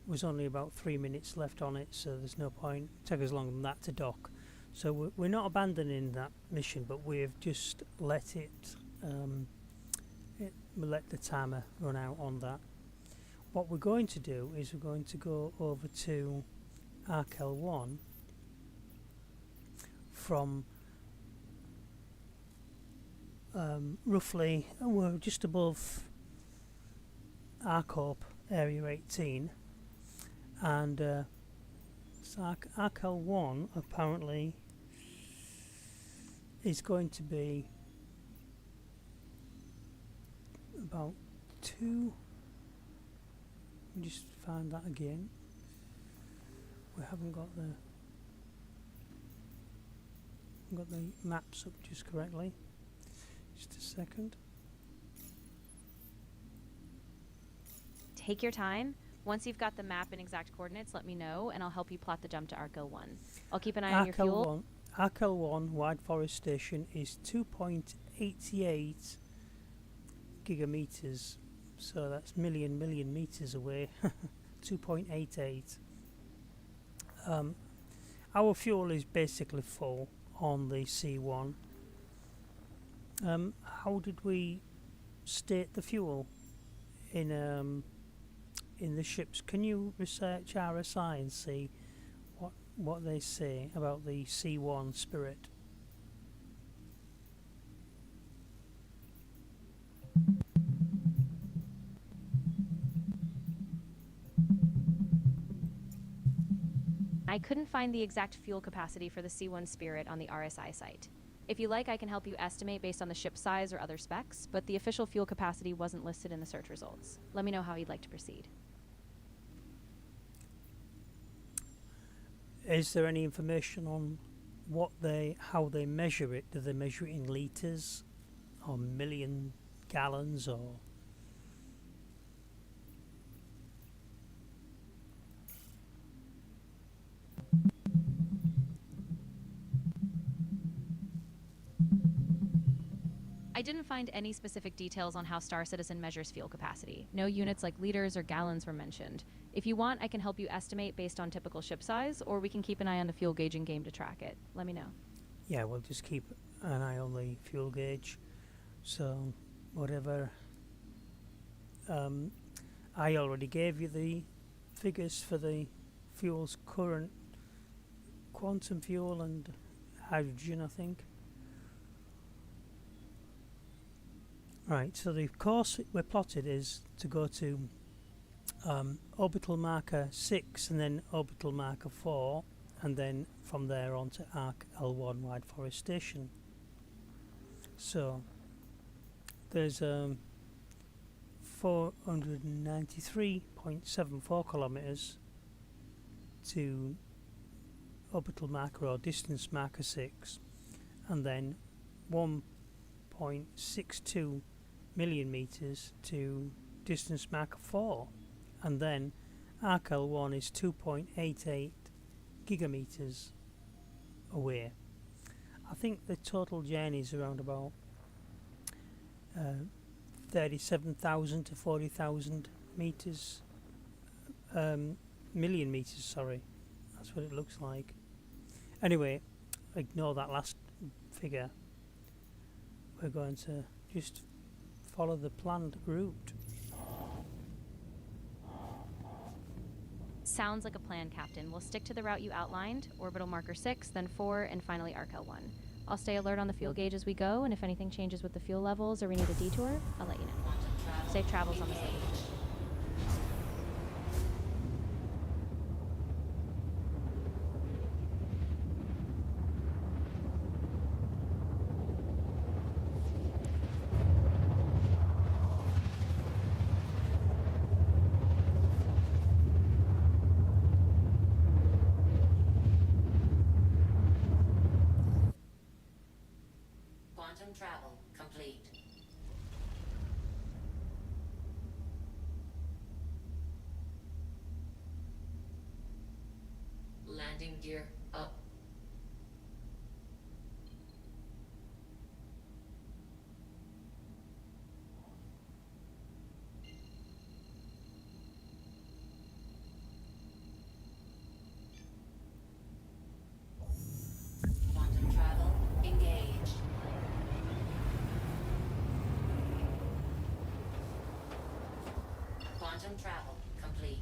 Was only about 3 minutes left on it, so there's no point. Take us longer than that to dock. So we're not abandoning that mission, but we've just let let the timer run out on that. What we're going to do is we're going to go over to Arkel-1 from roughly, we're just above Arcorp Area 18, and so Arkel-1 apparently is going to be about 2. Let me just find that again. We haven't got the maps up just correctly. Just a second. Take your time. Once you've got the map and exact coordinates, let me know, and I'll help you plot the jump to Arkel-1. I'll keep an eye on your fuel. Arkel-1 Wide Forest Station is 2.88 gigameters, so that's million meters away. 2.88. Our fuel is basically full on the C1. How did we state the fuel in the ships? Can you research RSI and see what they say about the C1 Spirit? I couldn't find the exact fuel capacity for the C1 Spirit on the RSI site. If you like, I can help you estimate based on the ship size or other specs, but the official fuel capacity wasn't listed in the search results. Let me know how you'd like to proceed. Is there any information on how they measure it? Do they measure it in litres or million gallons or? I didn't find any specific details on how Star Citizen measures fuel capacity. No units like liters or gallons were mentioned. If you want, I can help you estimate based on typical ship size, or we can keep an eye on the fuel gauge in game to track it. Let me know. Yeah, we'll just keep an eye on the fuel gauge. So, whatever. I already gave you the figures for the fuel's current quantum fuel and hydrogen, I think. Right, so the course we're plotted is to go to orbital marker 6 and then orbital marker 4, and then from there on to Arc L1 Wide Forest Station. So there's 493.74 kilometers to orbital marker or distance marker 6, and then 1.62 million meters to distance marker 4, and then Arc L1 is 2.88 gigameters away. I think the total journey is around about 37,000 to 40,000 meters, million meters, sorry, that's what it looks like. Anyway, ignore that last figure. We're going to just follow the planned route. Sounds like a plan, Captain. We'll stick to the route you outlined, orbital marker 6, then 4, and finally Arc L1. I'll stay alert on the fuel gauge as we go, and if anything changes with the fuel levels or we need a detour, I'll let you know. Safe travels on the stage. Quantum travel complete. Landing gear up. Quantum travel engaged. Quantum travel complete.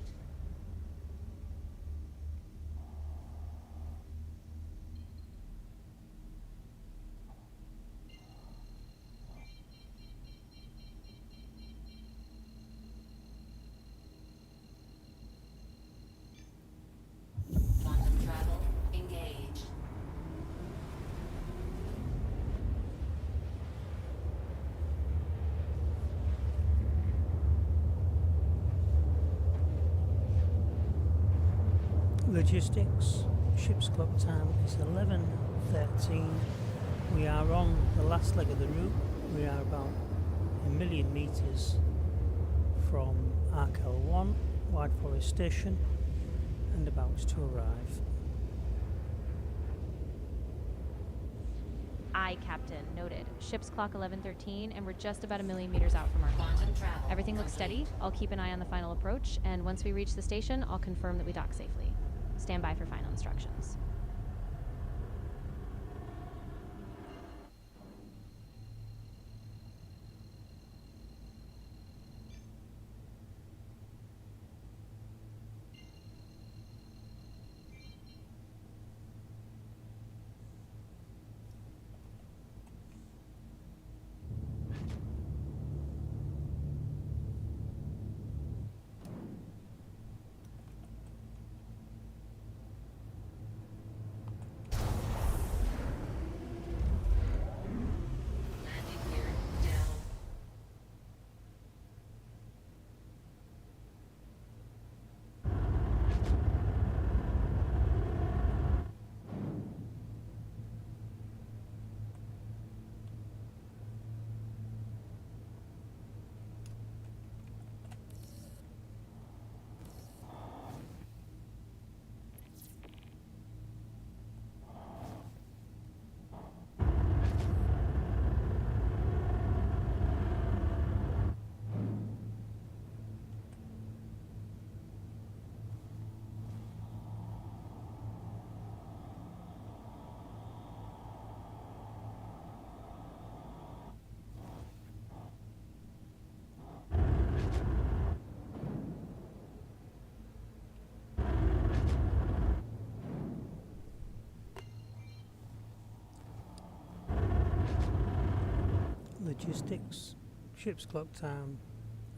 Quantum travel engaged. Logistics, ship's clock time is 11:13. We are on the last leg of the route. We are about a million meters from Arc L1, Wide Forest Station, and about to arrive. Aye, Captain. Noted. Ship's clock 11:13, and we're just about a million meters out from our Quantum travel. Everything looks steady. I'll keep an eye on the final approach, and once we reach the station, I'll confirm that we dock safely. Stand by for final instructions. logistics. Ship's clock time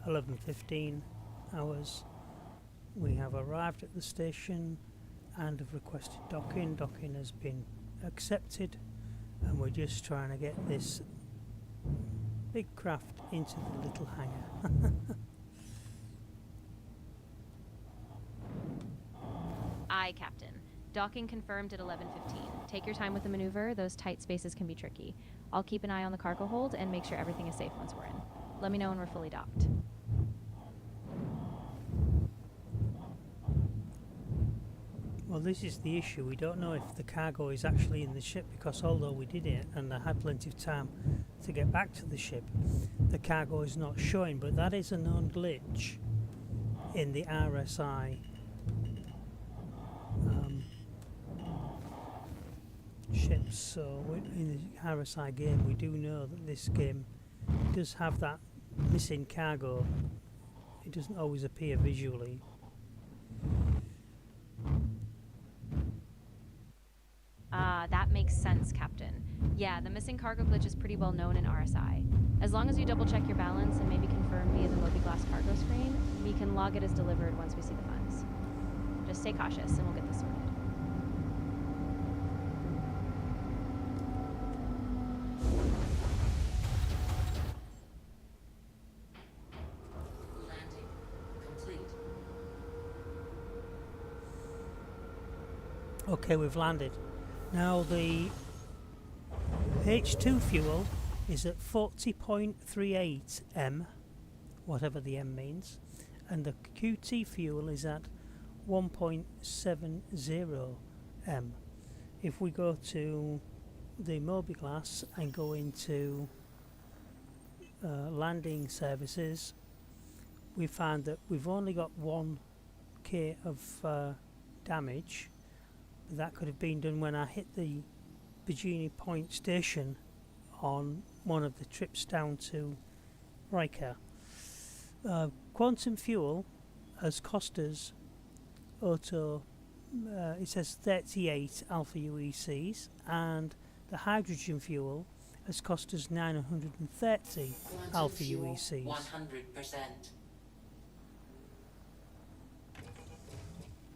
11:15 hours. We have arrived at the station and have requested docking. Docking has been accepted, and we're just trying to get this big craft into the little hangar. Aye, Captain. Docking confirmed at 11:15. Take your time with the maneuver. Those tight spaces can be tricky. I'll keep an eye on the cargo hold and make sure everything is safe once we're in. Let me know when we're fully docked. Well, this is the issue. We don't know if the cargo is actually in the ship, because although we did it and I had plenty of time to get back to the ship, the cargo is not showing. But that is a known glitch in the RSI ships. So in the RSI game, we do know that this game does have that missing cargo. It doesn't always appear visually. That makes sense, Captain. Yeah, the missing cargo glitch is pretty well known in RSI. As long as you double check your balance and maybe confirm via the Mobi-Glass cargo screen, we can log it as delivered once we see the funds. Just stay cautious and we'll get this sorted. Landing complete. Okay, we've landed. Now the H2 fuel is at 40.38 M, whatever the M means, and the QT fuel is at 1.70 M. If we go to the Mobi-Glass and go into landing services, we find that we've only got 1K of damage. That could have been done when I hit the Virginia Point station on one of the trips down to Riker. Quantum fuel has cost us it says 38 alpha UECs, and the hydrogen fuel has cost us 930 alpha UECs. 100%.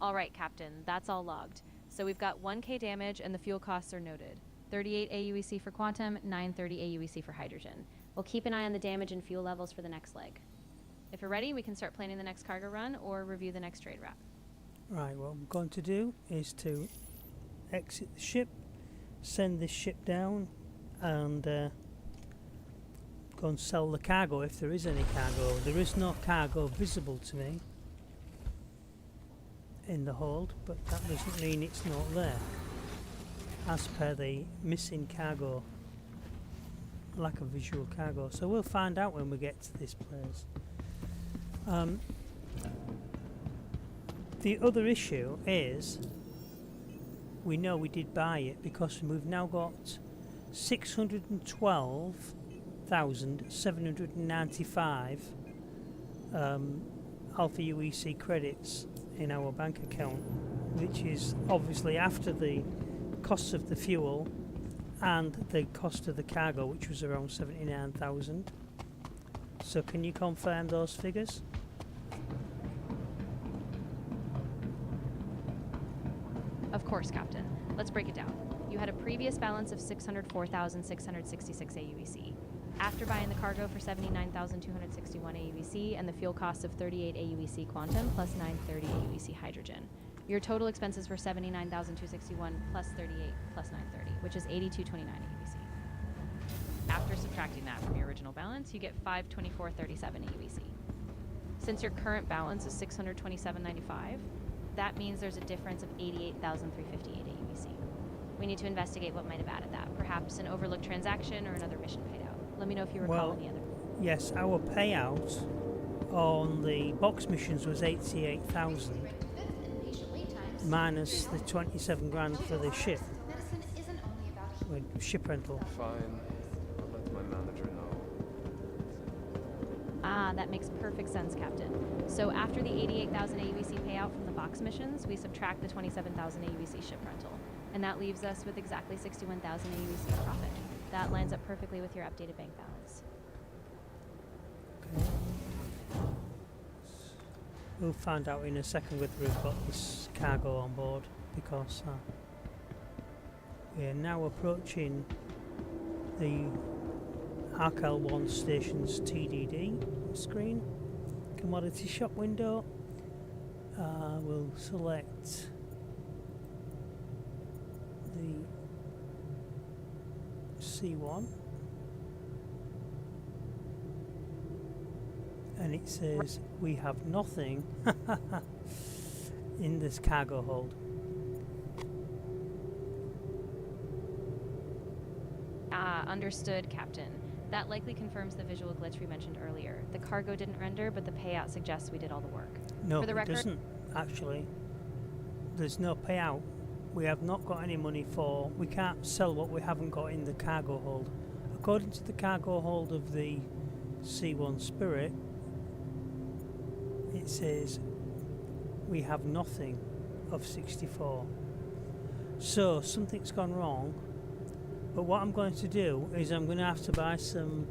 All right, Captain, that's all logged. So we've got 1K damage and the fuel costs are noted. 38 AUEC for quantum, 930 AUEC for hydrogen. We'll keep an eye on the damage and fuel levels for the next leg. If you're ready, we can start planning the next cargo run or review the next trade route. Right, what I'm going to do is to exit the ship, send this ship down, and go and sell the cargo if there is any cargo. There is no cargo visible to me in the hold, but that doesn't mean it's not there, as per the missing cargo, lack of visual cargo. So we'll find out when we get to this place. The other issue is, we know we did buy it because we've now got 612,795 Alpha UEC credits in our bank account, which is obviously after the costs of the fuel and the cost of the cargo, which was around 79,000. So can you confirm those figures? Of course, Captain. Let's break it down. You had a previous balance of 604,666 AUEC. After buying the cargo for 79,261 AUEC and the fuel costs of 38 AUEC quantum plus 930 AUEC hydrogen, your total expenses were 79,261 plus 38 plus 930, which is 8229 AUEC. After subtracting that from your original balance, you get 524.37 AUEC. Since your current balance is 627.95, that means there's a difference of 88,358 AUEC. We need to investigate what might have added that. Perhaps an overlooked transaction or another mission paid out. Let me know if you recall any other. Yes, our payout on the box missions was 88,000 minus the 27 grand for the ship. Ship rental. Fine. I'll let my manager know. Ah, that makes perfect sense, Captain. So after the 88,000 AUEC payout from the box missions, we subtract the 27,000 AUEC ship rental. And that leaves us with exactly 61,000 AUEC in profit. That lines up perfectly with your updated bank balance. We'll find out in a second whether we've got this cargo on board, because we are now approaching the ARCL1 station's TDD screen. Commodity shop window. We'll select the C1, and it says we have nothing in this cargo hold. Understood, Captain. That likely confirms the visual glitch we mentioned earlier. The cargo didn't render, but the payout suggests we did all the work. No, For the it record, doesn't actually. There's no payout. We have not got any money for. We can't sell what we haven't got in the cargo hold. According to the cargo hold of the C1 Spirit, it says we have nothing of 64. So something's gone wrong. But what I'm going to do is I'm going to have to buy some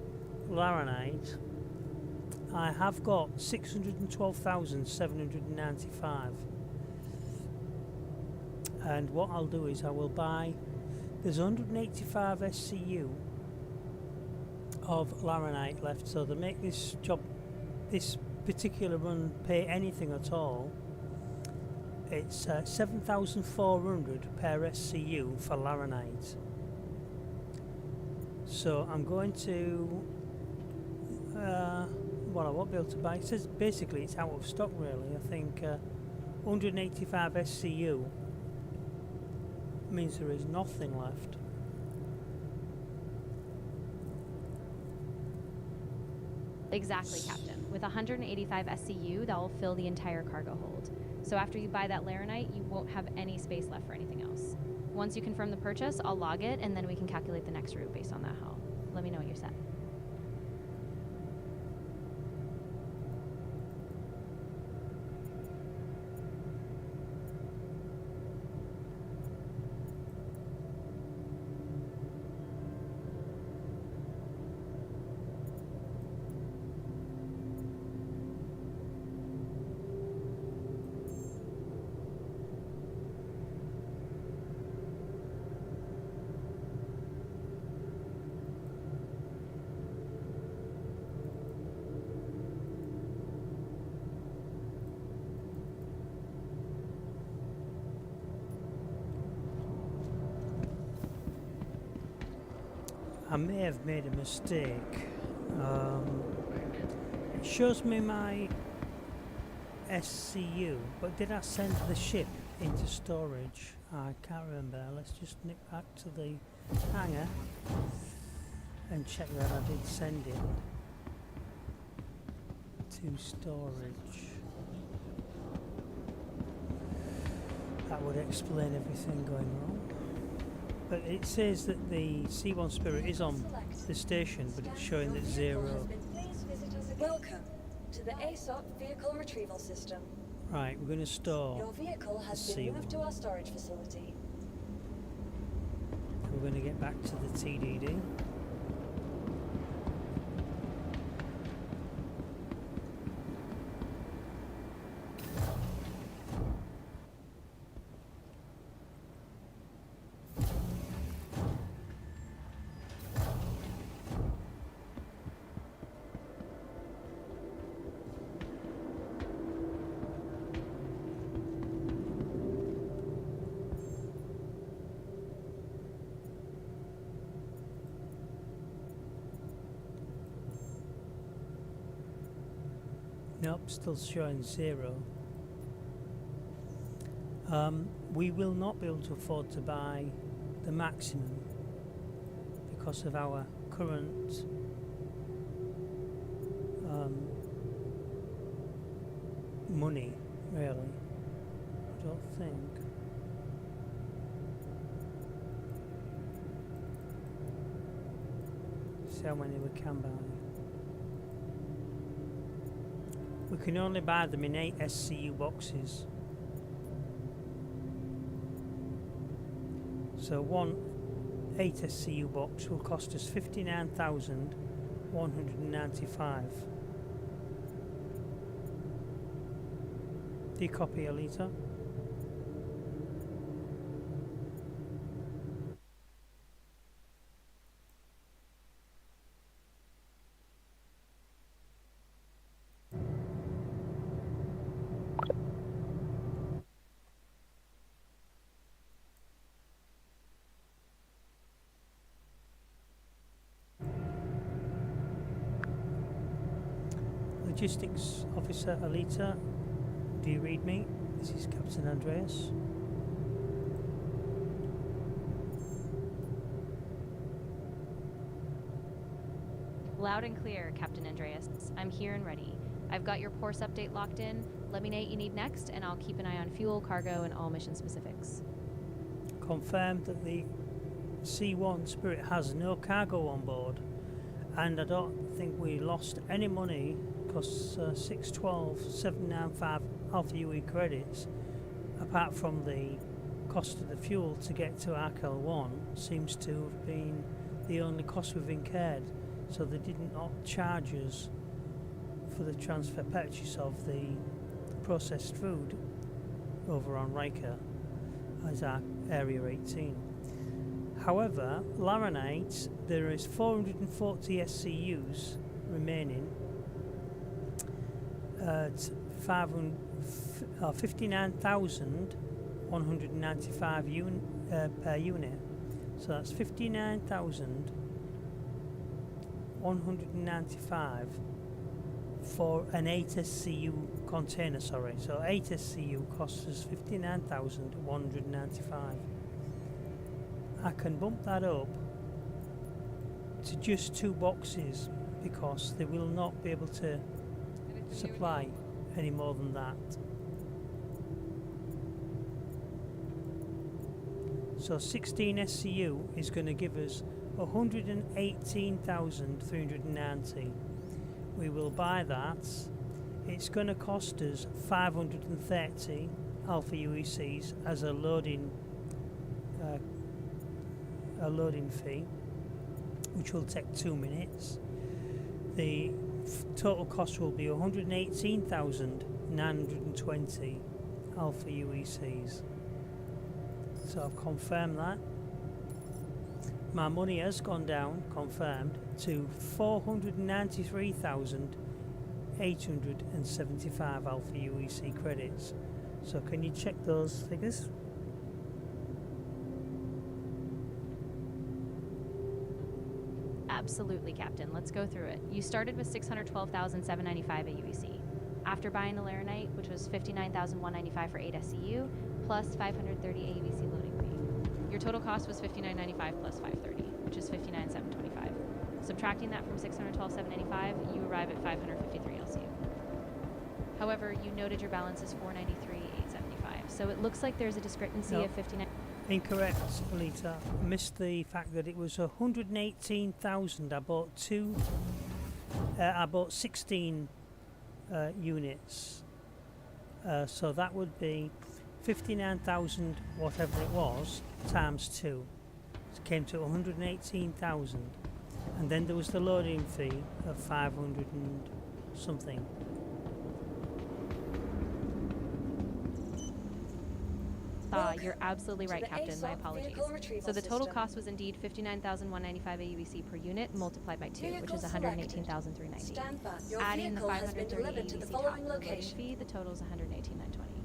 laranite. I have got 612,795. And what I'll do is I will buy, there's 185 SCU of laranite left, so to make this job, this particular run pay anything at all, it's 7,400 per SCU for laranite. So I'm going to, well, I won't be able to buy. It says basically it's out of stock really. I think 185 SCU means there is nothing left. Exactly, Captain. With 185 SCU, that will fill the entire cargo hold. So after you buy that laranite, you won't have any space left for anything else. Once you confirm the purchase, I'll log it, and then we can calculate the next route based on that haul. Let me know when you're set. I may have made a mistake. It shows me my SCU, but did I send the ship into storage? I can't remember. Let's just nip back to the hangar and check that I did send it to storage. That would explain everything going wrong. But it says that the C1 Spirit is on the station, but it's showing that 0. Please visit us again. Welcome to the ASOP vehicle retrieval system. Right, we're going to store. Your vehicle has the been moved to C1. our storage facility. We're going to get back to the TDD. Nope, still showing 0. We will not be able to afford to buy the maximum because of our current money, really. I don't think. See how many we can buy. We can only buy them in 8 SCU boxes. So one 8 SCU box will cost us 59,195. Do you copy, Alita? Logistics Officer Alita, do you read me? This is Captain Andreas. Loud and clear, Captain Andreas. I'm here and ready. I've got your course update locked in. Let me know what you need next, and I'll keep an eye on fuel, cargo, and all mission specifics. Confirmed that the C1 Spirit has no cargo on board, and I don't think we lost any money because 612 795 Alpha UE credits, apart from the cost of the fuel to get to Arkel 1, seems to have been the only cost we've incurred. So they did not charge us for the transfer purchase of the processed food over on Riker as our Area 18. However, Laranite, there is 440 SCUs remaining at 59,195 per unit. So that's 59,195 for an 8 SCU container, sorry. So 8 SCU costs us 59,195. I can bump that up to just 2 boxes because they will not be able to supply any more than that. So 16 SCU is going to give us 118,390. We will buy that. It's going to cost us 530 Alpha UECs as a loading fee, which will take 2 minutes. The total cost will be 118,920 Alpha UECs. So I've confirmed that. My money has gone down, confirmed, to 493,875 Alpha UEC credits. So can you check those figures? Absolutely, Captain. Let's go through it. You started with 612,795 AUEC. After buying the Laranite, which was 59,195 for 8 SCU, plus 530 AUEC loading fee. Your total cost was 59.95 plus 530, which is 59,725. Subtracting that from 612,795, you arrive at 553 LCU. However, you noted your balance is 493,875, so it looks like there's a discrepancy of 59. Incorrect, Alita. I missed the fact that it was 118,000. I bought 16 units, so that would be 59,000 whatever it was times 2. It came to 118,000, and then there was the loading fee of 500 and something. You're absolutely right, Captain. My apologies. So the total cost was indeed 59,195 AUEC per unit multiplied by 2, which is 118,390. Adding the 530 AUEC top for the loading fee, the total is 118,920.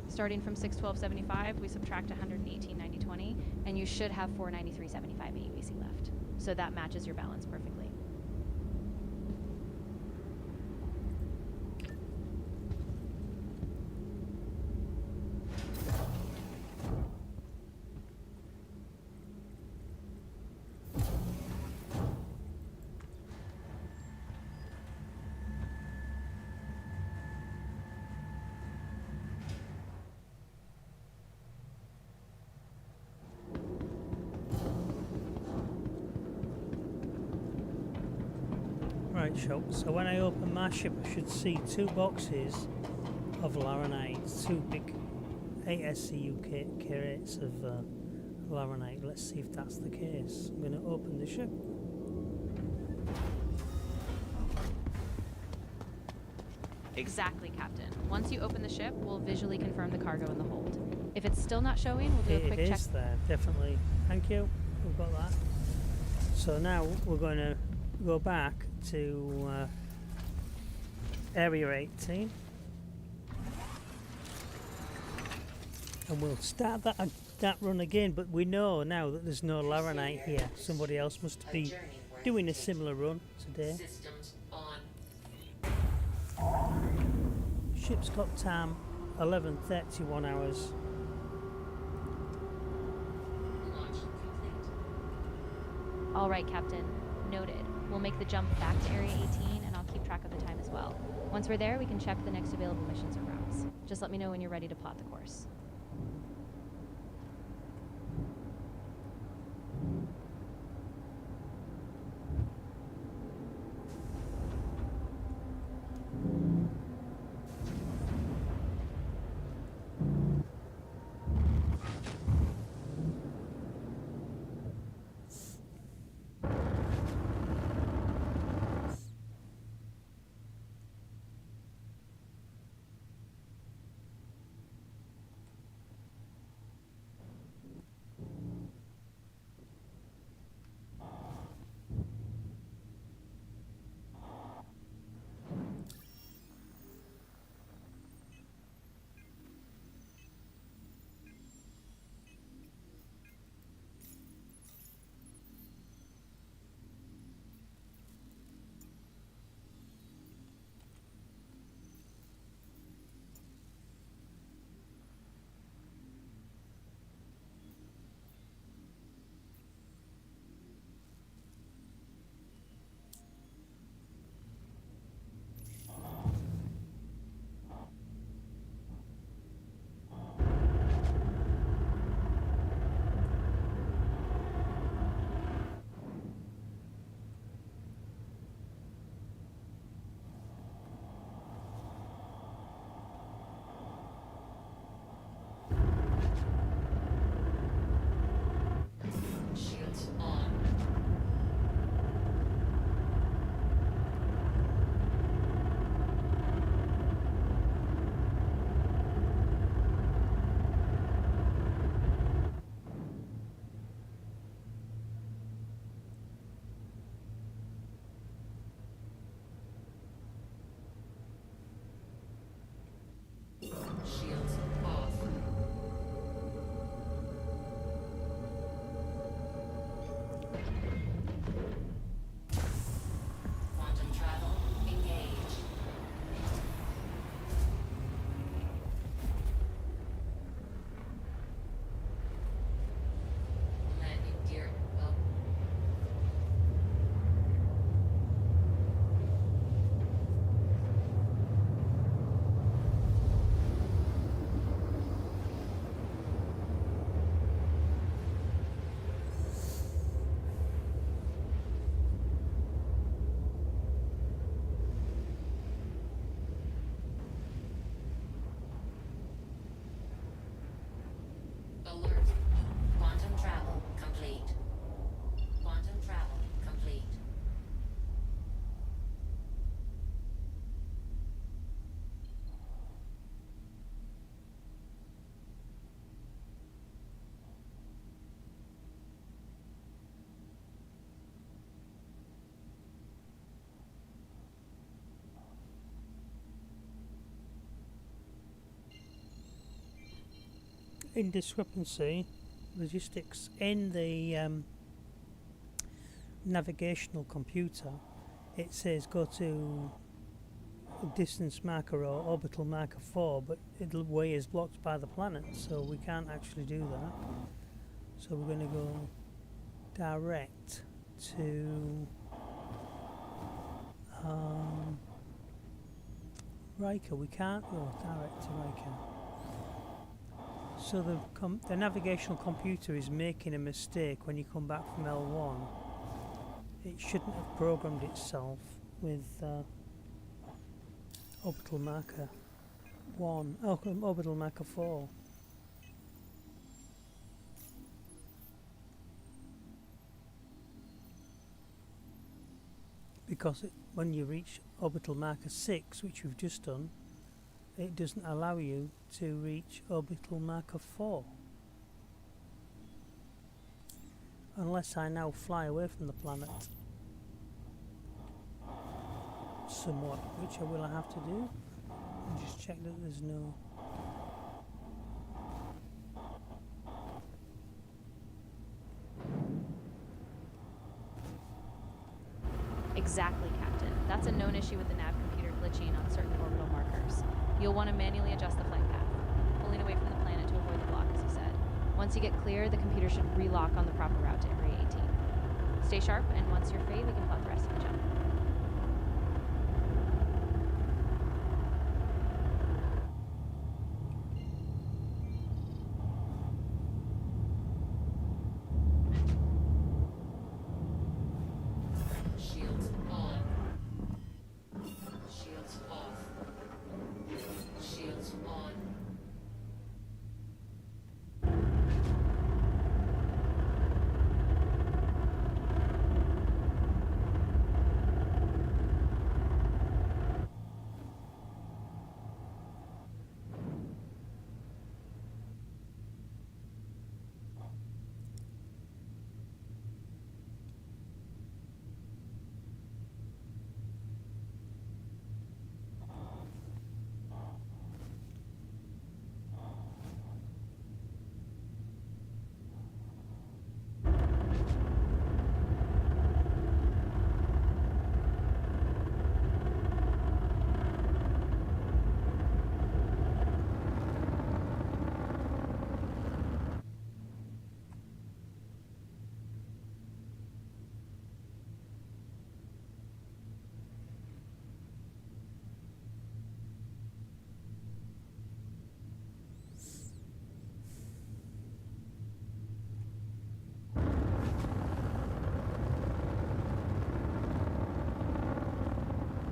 Starting from 612.75, we subtract 118,920, and you should have 493.75 AUEC left. So that matches your balance perfectly. Right, so when I open my ship, I should see 2 boxes of Laranite, 2 big ASCU crates of Laranite. Let's see if that's the case. I'm going to open the ship. Exactly, Captain. Once you open the ship, we'll visually confirm the cargo in the hold. If it's still not showing, we'll do a quick It check. is there, definitely. Thank you. We've got that. So now we're going to go back to Area 18. And we'll start that run again, but we know now that there's no Laranite here. Somebody else must be doing a similar run today. Systems on. Ship's clock time 11:31 hours. Launch complete. All right, Captain. Noted. We'll make the jump back to Area 18, and I'll keep track of the time as well. Once we're there, we can check the next available missions or routes. Just let me know when you're ready to plot the course. Shields on. Shields off. Quantum travel engaged. Landing gear up. Alert. Quantum travel complete. Quantum travel complete. Indiscrepancy logistics in the navigational computer. It says go to distance marker or orbital marker 4, but the way is blocked by the planet, so we can't actually do that. So we're going to go direct to Riker. We can't go direct to Riker. So the navigational computer is making a mistake when you come back from L1. It shouldn't have programmed itself with orbital marker 1, orbital marker 4. because when you reach orbital marker 6, which we've just done, it doesn't allow you to reach orbital marker 4. Unless I now fly away from the planet. Somewhat, which I will have to do. And just check that there's no... Exactly, Captain. That's a known issue with the nav computer glitching on certain orbital markers. You'll want to manually adjust the flight path, pulling away from the planet to avoid the block, as you said. Once you get clear, the computer should relock on the proper route to Area 18. Stay sharp, and once you're free, we can plot the rest of the jump. Shields on. Shields off. Shields on.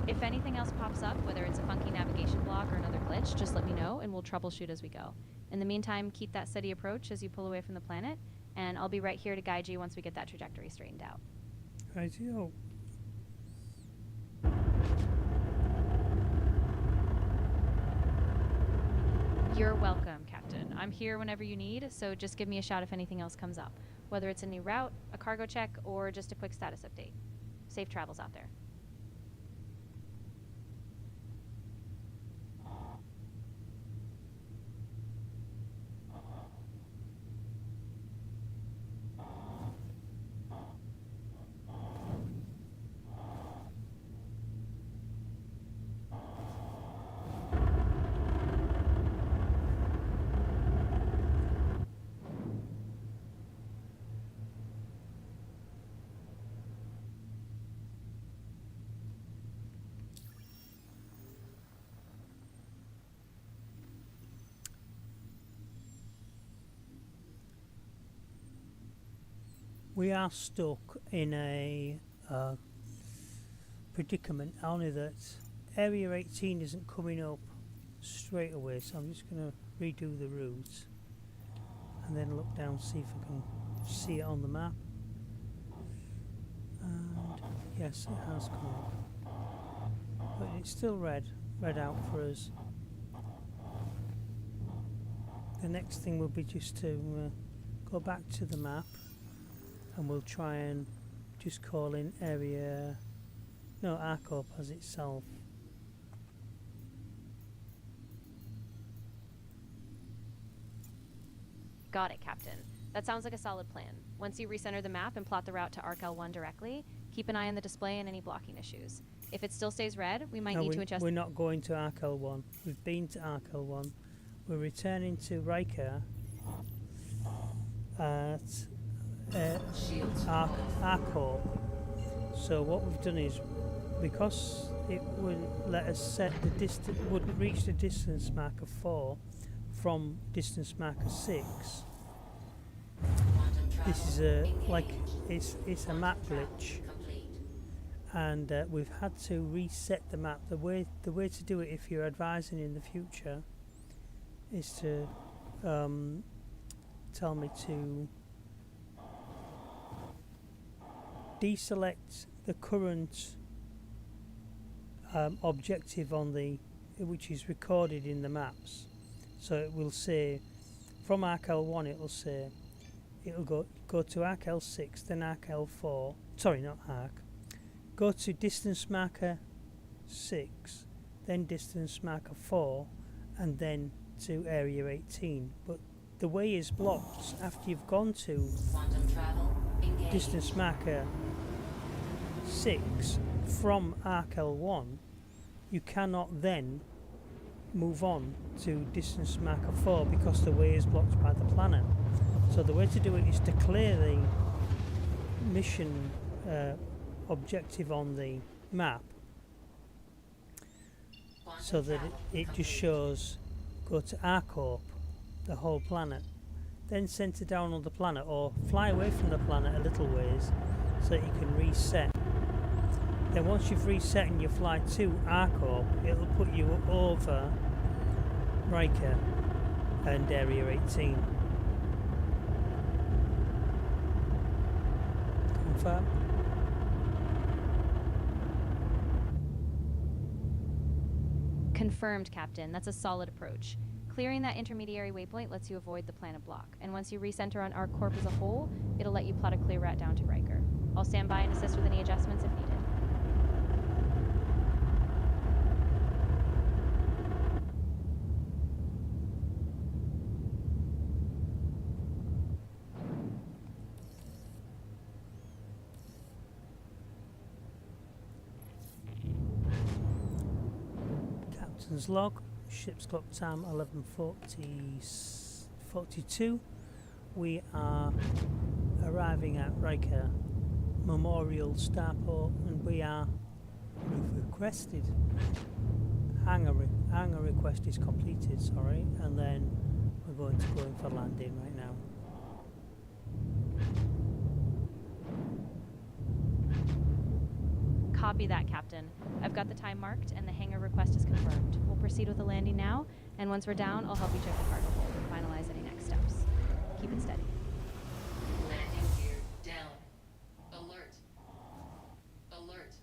If anything else pops up, whether it's a funky navigation block or another glitch, just let me know and we'll troubleshoot as we go. In the meantime, keep that steady approach as you pull away from the planet, and I'll be right here to guide you once we get that trajectory straightened out. Rightio. You're welcome, Captain. I'm here whenever you need, so just give me a shout if anything else comes up, whether it's a new route, a cargo check, or just a quick status update. Safe travels out there. We are stuck in a predicament, only that Area 18 isn't coming up straight away, so I'm just going to redo the route and then look down, see if I can see it on the map. And yes, it has come up, but it's still red out for us. The next thing will be just to go back to the map, and we'll try and just call in Arcorp as itself. Got it, Captain. That sounds like a solid plan. Once you recenter the map and plot the route to ARC-L1 directly, keep an eye on the display and any blocking issues. If it still stays red, we might need to adjust... We're not going to ARC-L1. We've been to ARC-L1. We're returning to Riker at ARCorp. So what we've done is, because it wouldn't let us set the distance, wouldn't reach the distance marker 4 from distance marker 6. This is it's a map glitch, and we've had to reset the map. The way to do it, if you're advising in the future, is to tell me to deselect the current objective on the which is recorded in the maps. So it will say from ARC-L1 it will say it'll go to ARC-L6, then ARC-L4. Sorry, not ARC. Go to distance marker 6, then distance marker 4, and then to area 18. But the way is blocked after you've gone to Quantum travel engaged. distance marker 6 from ARC-L1. You cannot then move on to distance marker 4 because the way is blocked by the planet. So the way to do it is to clear the mission objective on the map Quantum so that travel it just complete. shows go to ARC-Orb, the whole planet, then center down on the planet or fly away from the planet a little ways so that you can reset. Then once you've reset and you fly to ARC-Orb, it'll put you over Riker and area 18. Confirm. Confirmed, Captain. That's a solid approach. Clearing that intermediary waypoint lets you avoid the planet block, and once you recenter on ArcCorp as a whole, it'll let you plot a clear route down to Riker. I'll stand by and assist with any adjustments if needed. Captain's log, ship's clock time 11:42. We are arriving at Riker Memorial Starport, and we've requested hangar request is completed, sorry, and then we're going to go in for landing right now. Copy that, Captain. I've got the time marked and the hangar request is confirmed. We'll proceed with the landing now, and once we're down, I'll help you check the cargo hold and finalize any next steps. Keep it steady. Landing gear down. Alert. Alert.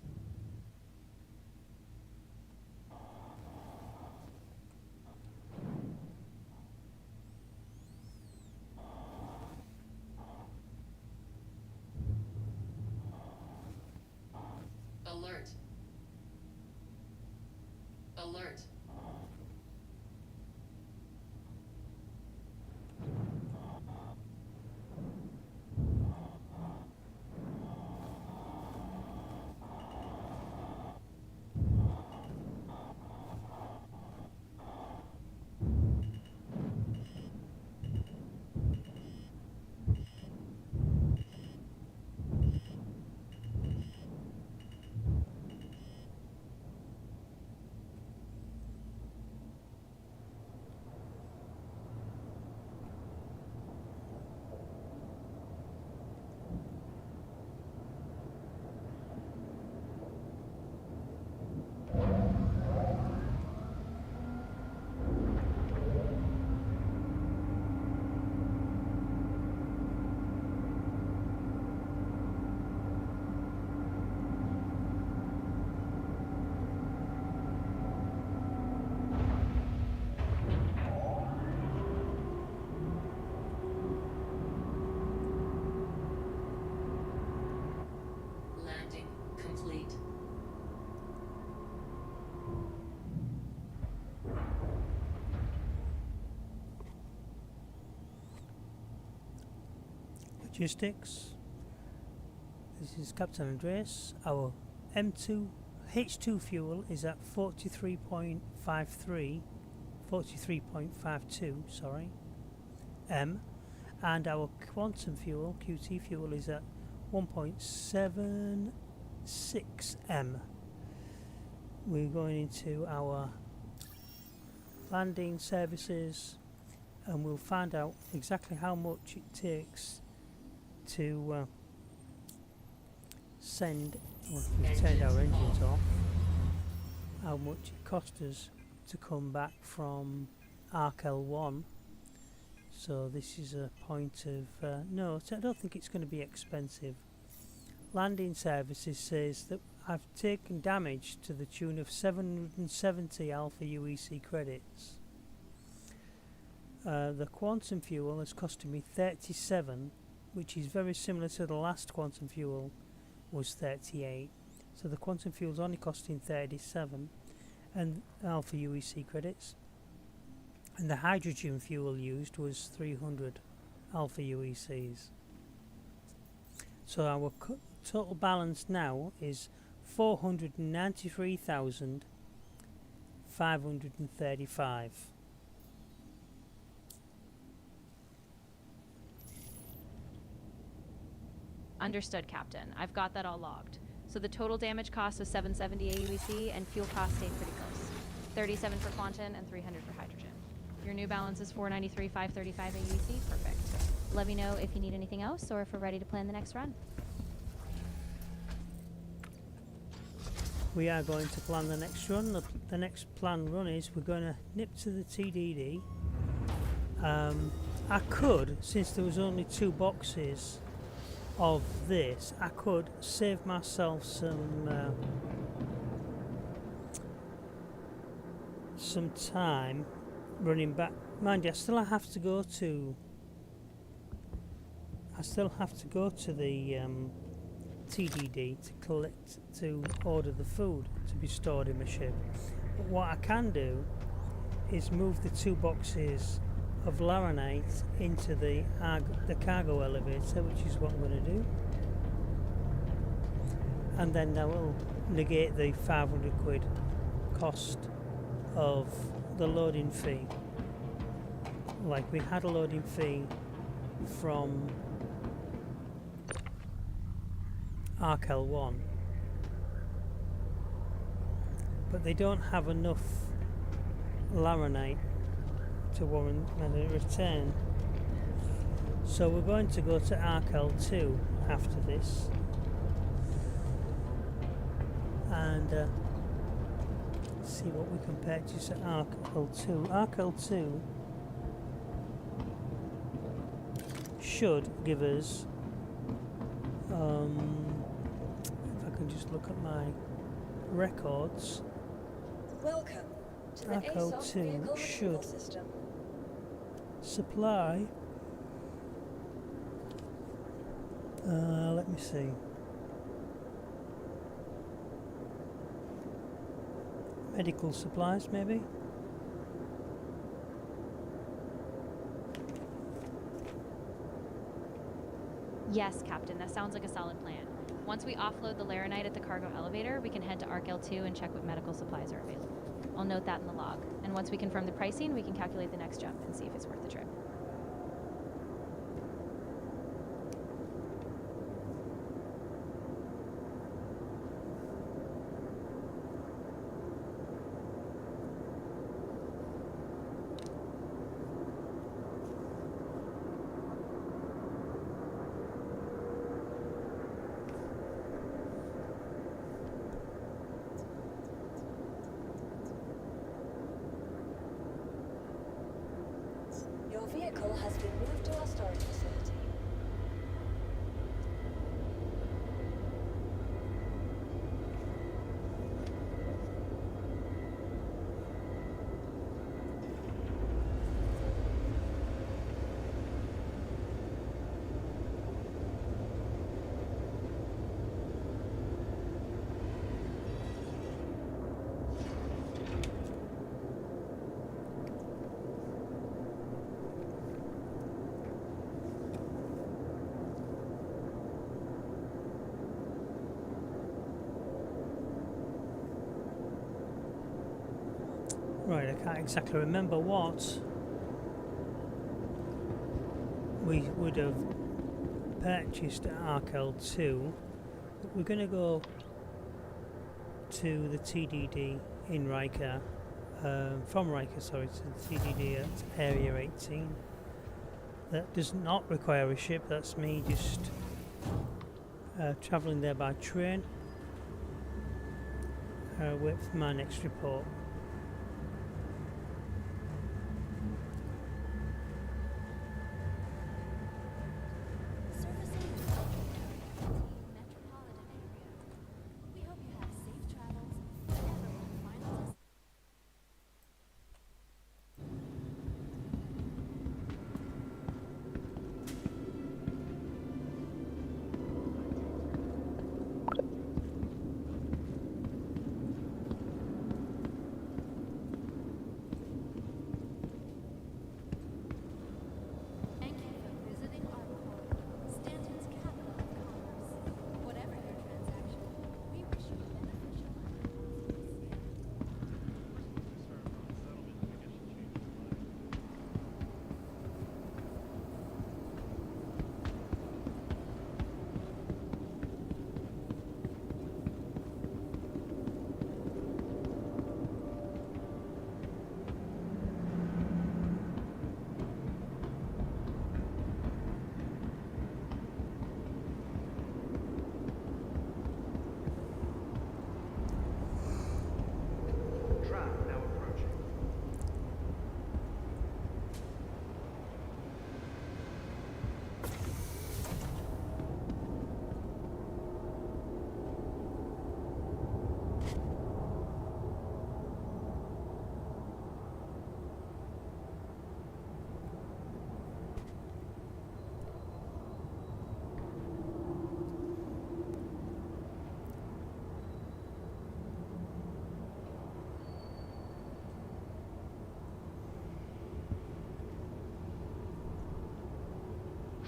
Alert. Alert. Landing complete. Logistics. This is Captain Andreas. Our H2 fuel is at 43.52, sorry, M, and our quantum fuel, QT fuel, is at 1.76 M. We're going into our landing services, and we'll find out exactly how much it takes to send, well, we've turned our engines off, how much it cost us to come back from ARC-L1. So this is a point of note. I don't think it's going to be expensive. Landing services says that I've taken damage to the tune of 770 alpha UEC credits. The quantum fuel has costed me 37, which is very similar to the last quantum fuel was 38. So the quantum fuel's only costing 37 and alpha UEC credits. And the hydrogen fuel used was 300 alpha UECs. So our total balance now is 493,535. Understood, Captain. I've got that all logged. So the total damage cost was 770 AUEC and fuel cost stayed pretty close. 37 for quantum and 300 for hydrogen. Your new balance is 493,535 AUEC. Perfect. Let me know if you need anything else or if we're ready to plan the next run. We are going to plan the next run. The next planned run is we're going to nip to the TDD. I could, since there was only 2 boxes of this, I could save myself some time running back. Mind you, I still have to go to the TDD to order the food to be stored in my ship. But what I can do is move the 2 boxes of laranite into the cargo elevator, which is what I'm going to do, and then that will negate the 500 quid cost of the loading fee. Like we had a loading fee from ARC-L1, but they don't have enough laranite to warrant a return. So we're going to go to ARC-L2 after this and see what we can purchase at ARC-L2. ARC-L2 should give us, if I can just look at my records, Welcome to the ASOC ARC-L2 vehicle should retrieval system. supply, let me see, medical supplies maybe. Yes, Captain, that sounds like a solid plan. Once we offload the laranite at the cargo elevator, we can head to ARC-L2 and check what medical supplies are available. I'll note that in the log, and once we confirm the pricing, we can calculate the next jump and see if it's worth the trip. Your vehicle has been moved to our storage facility. Right, I can't exactly remember what we would have purchased at ARC-L2, but we're going to go to the TDD in Riker, from Riker, sorry, to the TDD at Area 18. That does not require a ship, that's me just travelling there by train. Wait for my next report. Servicing the metropolitan area. We hope you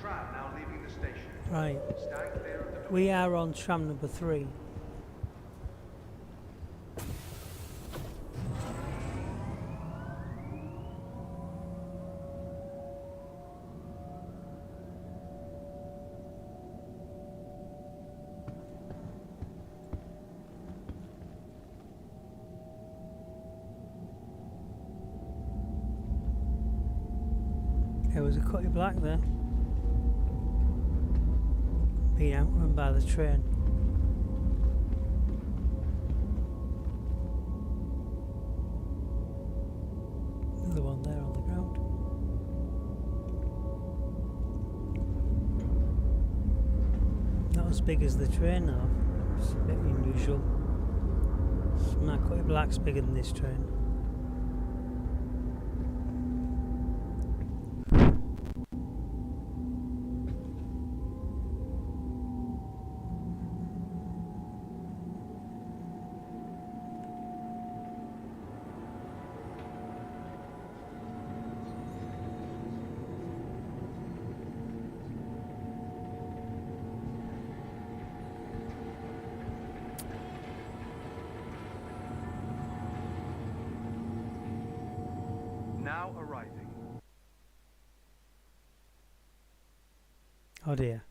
tram now leaving the station. Right. Stand clear of the door. We are on tram number 3. There was a cutty black there. Being outrun by the train. Another one there on the ground. Not as big as the train though. It's a bit unusual. My cutty black's bigger than this train. Now arriving. Oh dear.